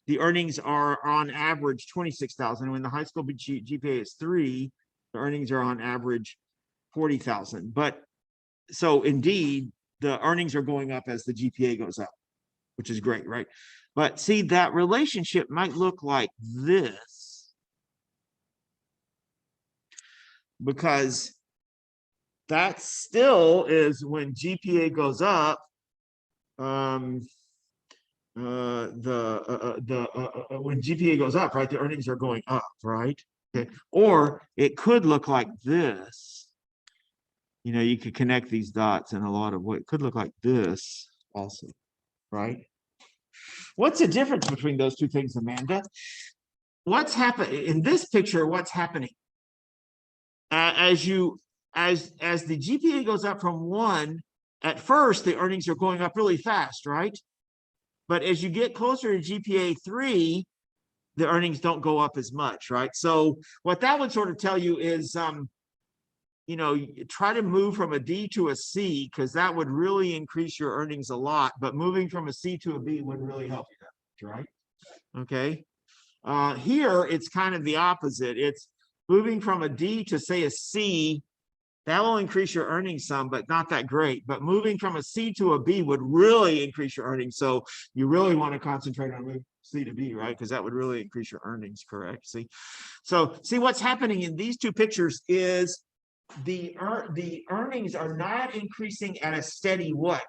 the earnings are on average 26,000. When the high school GPA is 3, the earnings are on average 40,000. But so indeed, the earnings are going up as the GPA goes up, which is great, right? But see, that relationship might look like this, because that still is when GPA goes up, when GPA goes up, right, the earnings are going up, right? Okay. Or it could look like this. You know, you could connect these dots in a lot of ways. It could look like this also, right? What's the difference between those two things, Amanda? What's happening in this picture? What's happening as the GPA goes up from 1? At first, the earnings are going up really fast, right? But as you get closer to GPA 3, the earnings don't go up as much, right? So what that would sort of tell you is, you know, try to move from a D to a C, because that would really increase your earnings a lot. But moving from a C to a B would really help you that much, right? Okay. Here, it's kind of the opposite. It's moving from a D to, say, a C. that will increase your earnings some, but not that great. But moving from a C to a B would really increase your earnings. So you really want to concentrate on moving C to B, right? Because that would really increase your earnings, correct? See, so see what's happening in these two pictures is the earnings are not increasing at a steady what?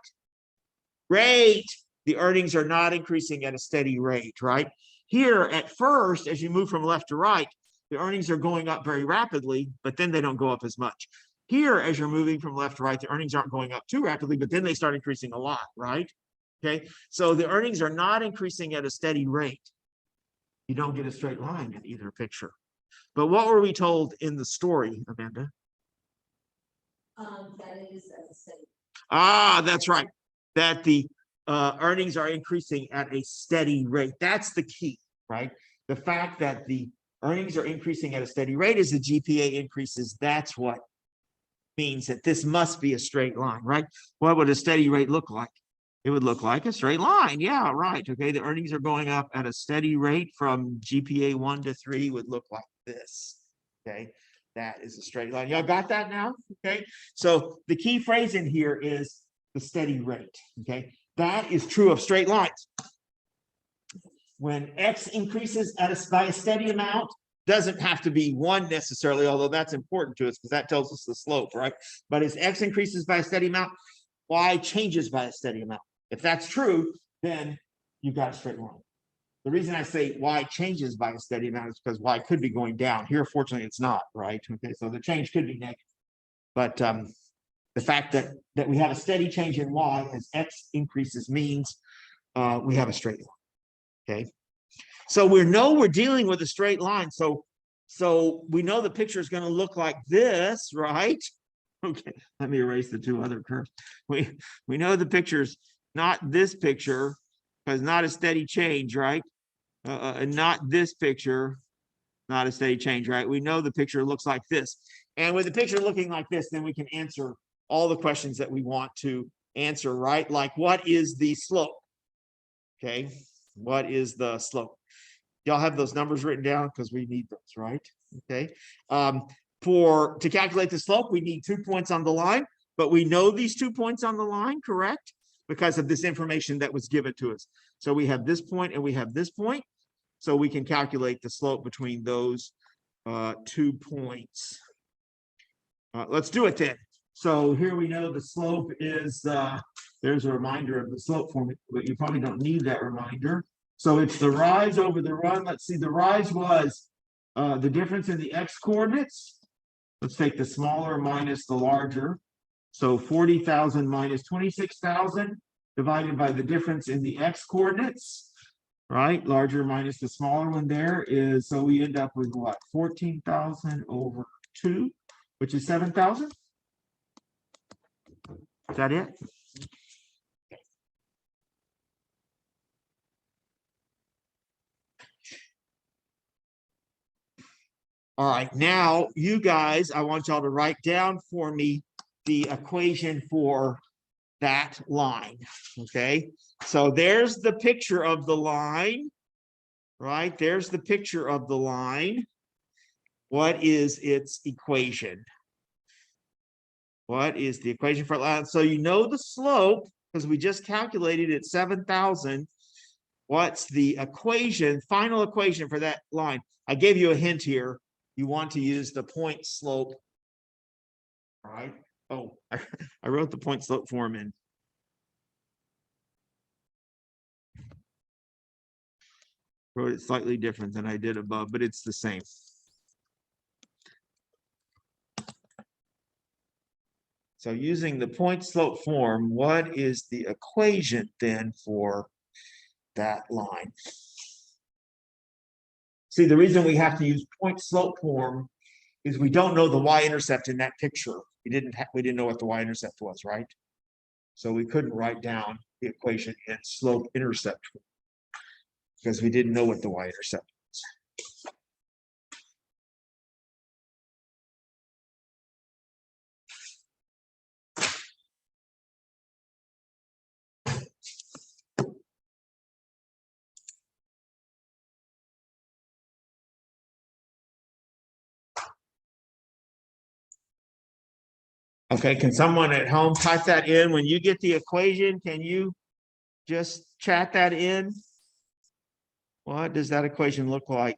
Rate. The earnings are not increasing at a steady rate, right? Here at first, as you move from left to right, the earnings are going up very rapidly, but then they don't go up as much. Here, as you're moving from left to right, the earnings aren't going up too rapidly, but then they start increasing a lot, right? Okay, so the earnings are not increasing at a steady rate. You don't get a straight line in either picture. But what were we told in the story, Amanda? That it is at a steady. Ah, that's right. That the earnings are increasing at a steady rate. That's the key, right? The fact that the earnings are increasing at a steady rate as the GPA increases, that's what means that this must be a straight line, right? What would a steady rate look like? It would look like a straight line. Yeah, right. Okay, the earnings are going up at a steady rate from GPA 1 to 3 would look like this. Okay, that is a straight line. Y'all got that now? Okay, so the key phrase in here is the steady rate. Okay, that is true of straight lines. When X increases by a steady amount, doesn't have to be 1 necessarily, although that's important to us because that tells us the slope, right? But as X increases by a steady amount, Y changes by a steady amount. If that's true, then you've got a straight line. The reason I say Y changes by a steady amount is because Y could be going down. Here, fortunately, it's not, right? Okay, so the change could be negative. But the fact that we have a steady change in Y as X increases means we have a straight line. Okay, so we know we're dealing with a straight line. So we know the picture is going to look like this, right? Okay, let me erase the two other curves. We know the picture's not this picture because not a steady change, right? And not this picture, not a steady change, right? We know the picture looks like this. And with the picture looking like this, then we can answer all the questions that we want to answer, right? Like, what is the slope? Okay, what is the slope? Y'all have those numbers written down because we need those, right? Okay. To calculate the slope, we need 2 points on the line, but we know these 2 points on the line, correct? Because of this information that was given to us. So we have this point and we have this point. So we can calculate the slope between those 2 points. Let's do it then. So here we know the slope is, there's a reminder of the slope formula, but you probably don't need that reminder. So it's the rise over the run. Let's see, the rise was the difference in the X coordinates. Let's take the smaller minus the larger. So 40,000 minus 26,000 divided by the difference in the X coordinates, right? Larger minus the smaller one there is, so we end up with what? 14,000 over 2, which is 7,000. Is that it? All right, now you guys, I want y'all to write down for me the equation for that line, okay? So there's the picture of the line, right? There's the picture of the line. What is its equation? What is the equation for line? So you know the slope, because we just calculated it 7,000. What's the equation, final equation for that line? I gave you a hint here. You want to use the point slope. All right. Oh, I wrote the point slope form in. Wrote it slightly different than I did above, but it's the same. So using the point slope form, what is the equation then for that line? See, the reason we have to use point slope form is we don't know the y-intercept in that picture. We didn't know what the y-intercept was, right? So we couldn't write down the equation in slope intercept because we didn't know what the y-intercept was. Okay, can someone at home type that in? When you get the equation, can you just chat that in? What does that equation look like?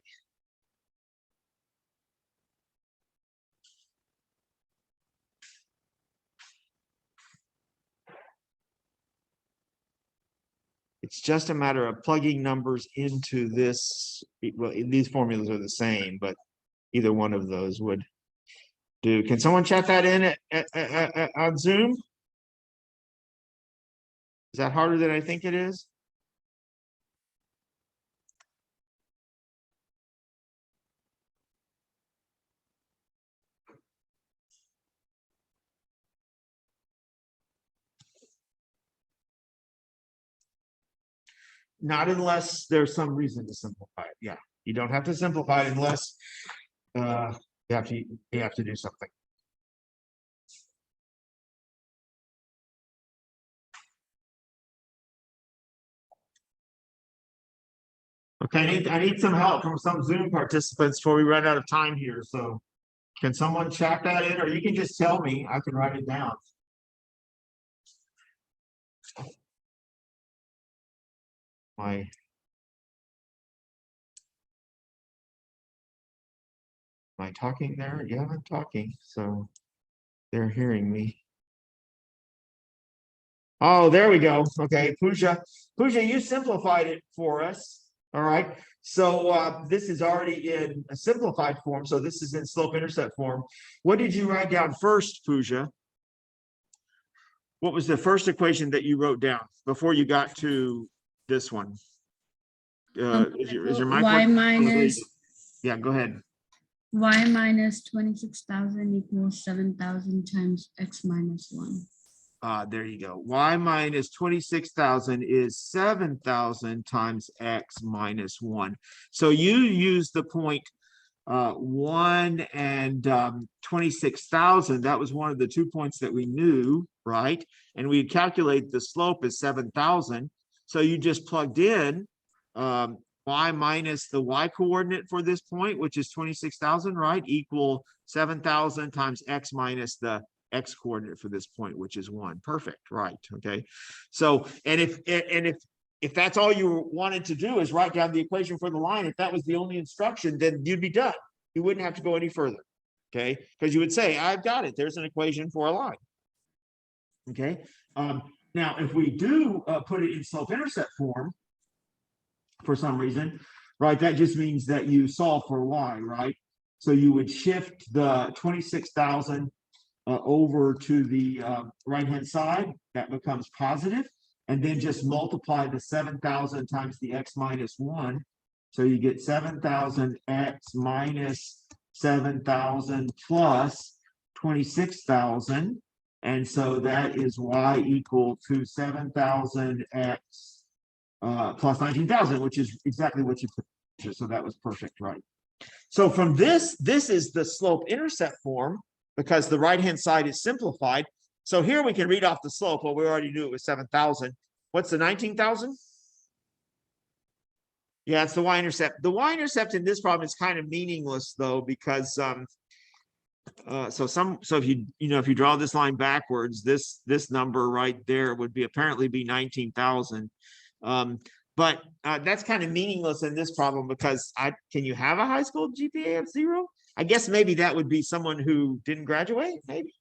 It's just a matter of plugging numbers into this. Well, these formulas are the same, but either one of those would do. Can someone chat that in on Zoom? Is that harder than I think it is? Not unless there's some reason to simplify it. Yeah, you don't have to simplify it unless you have to do something. Okay, I need some help from some Zoom participants before we run out of time here. So can someone chat that in, or you can just tell me, I can write it down. Am I talking there? Yeah, I'm talking, so they're hearing me. Oh, there we go. Okay, Pooja, you simplified it for us. All right. So this is already in a simplified form. So this is in slope-intercept form. What did you write down first, Pooja? What was the first equation that you wrote down before you got to this one? Is your mic y working? minus Yeah, go ahead. y minus 26,000 equals 7,000 times x minus 1. There you go. Y minus 26,000 is 7,000 times x minus 1. So you use the point 1 and 26,000. That was one of the 2 points that we knew, right? And we calculate the slope is 7,000. So you just plugged in y minus the y coordinate for this point, which is 26,000, right? Equal 7,000 times x minus the x coordinate for this point, which is 1. Perfect, right? Okay. So, and if that's all you wanted to do is write down the equation for the line, if that was the only instruction, then you'd be done. You wouldn't have to go any further. Okay, because you would say, I've got it. There's an equation for a line. Okay. Now, if we do put it in slope-intercept form, for some reason, right, that just means that you solve for y, right? So you would shift the 26,000 over to the right-hand side. That becomes positive, and then just multiply the 7,000 times the x minus 1. So you get 7,000 x minus 7,000 plus 26,000. And so that is y equal to 7,000 x plus 19,000, which is exactly what you put. So that was perfect, right? So from this is the slope-intercept form, because the right-hand side is simplified. So here we can read off the slope. Well, we already knew it was 7,000. What's the 19,000? Yeah, it's the y-intercept. The y-intercept in this problem is kind of meaningless, though, because so if you draw this line backwards, this number right there would apparently be 19,000. But that's kind of meaningless in this problem, because can you have a high school GPA of 0? I guess maybe that would be someone who didn't graduate, maybe.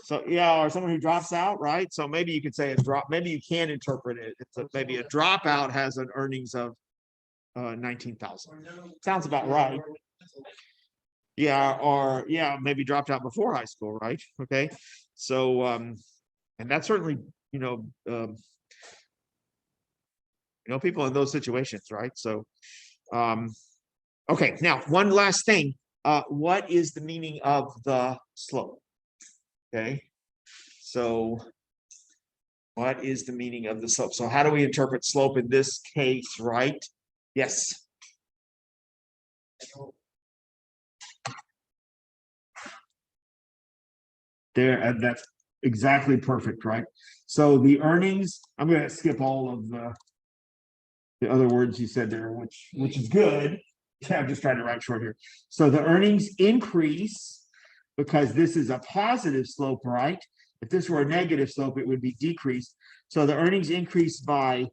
So yeah, or someone who drops out, right? So maybe you could say a drop. Maybe you can interpret it. Maybe a dropout has an earnings of 19,000. Sounds about right. Yeah, or yeah, maybe dropped out before high school, right? Okay, so and that's certainly people in those situations, right? So okay, now one last thing. What is the meaning of the slope? Okay, so what is the meaning of the slope? So how do we interpret slope in this case, right? Yes. There, and that's exactly perfect, right? So the earnings, I'm going to skip all of the other words you said there, which is good. I'm just trying to write short here. So the earnings increase because this is a positive slope, right? If this were a negative slope, it would be decreased. So the earnings increased by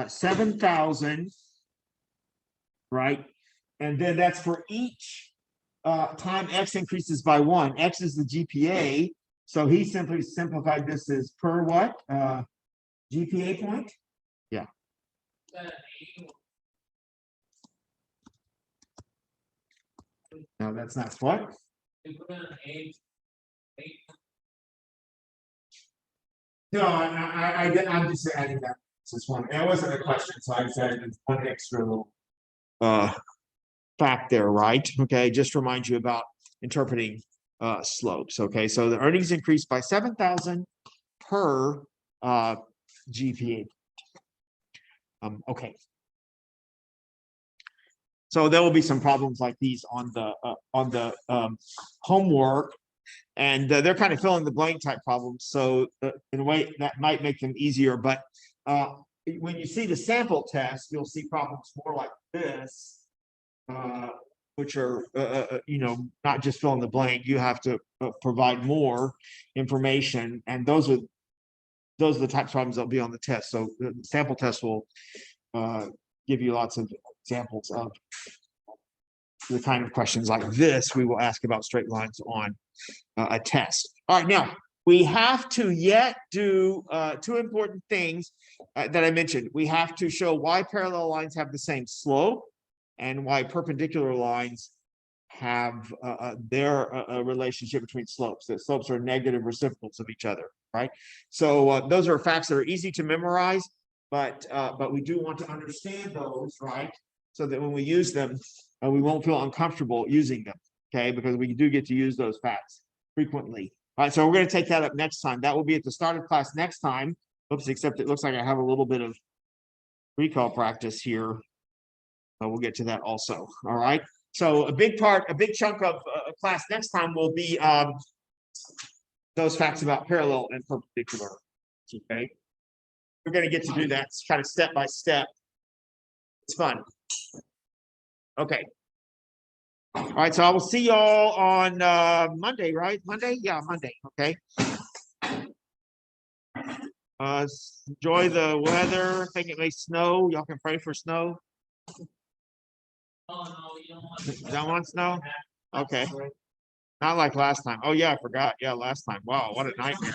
7,000, right? And then that's for each time X increases by 1. X is the GPA. So he simply simplified this as per what? GPA point? Yeah. No, that's not what? No, I'm just adding that. This one. That wasn't a question, so I said it's one extra little fact there, right? Okay, just remind you about interpreting slopes. Okay, so the earnings increased by 7,000 per GPA. Okay. So there will be some problems like these on the homework, and they're kind of fill in the blank type problems. So in a way that might make them easier, but when you see the sample test, you'll see problems more like this, which are not just fill in the blank. You have to provide more information, and those are the types of problems that'll be on the test. So the sample test will give you lots of examples of the kind of questions like this we will ask about straight lines on a test. All right, now we have to yet do two important things that I mentioned. We have to show why parallel lines have the same slope and why perpendicular lines have their relationship between slopes. The slopes are negative reciprocals of each other, right? So those are facts that are easy to memorize, but we do want to understand those, right? So that when we use them, we won't feel uncomfortable using them, okay? Because we do get to use those facts frequently. All right, so we're going to take that up next time. That will be at the start of class next time. Oops, except it looks like I have a little bit of recall practice here. We'll get to that also. All right. So a big chunk of class next time will be those facts about parallel and perpendicular. Okay. We're going to get to do that kind of step by step. It's fun. Okay. All right. So I will see y'all on Monday, right? Monday? Yeah, Monday. Okay. Enjoy the weather. I think it may snow. Y'all can pray for snow. Oh, no, you don't want You don't want snow? Okay. Not like last time. Oh yeah, I forgot. Yeah, last time. Wow, what a nightmare.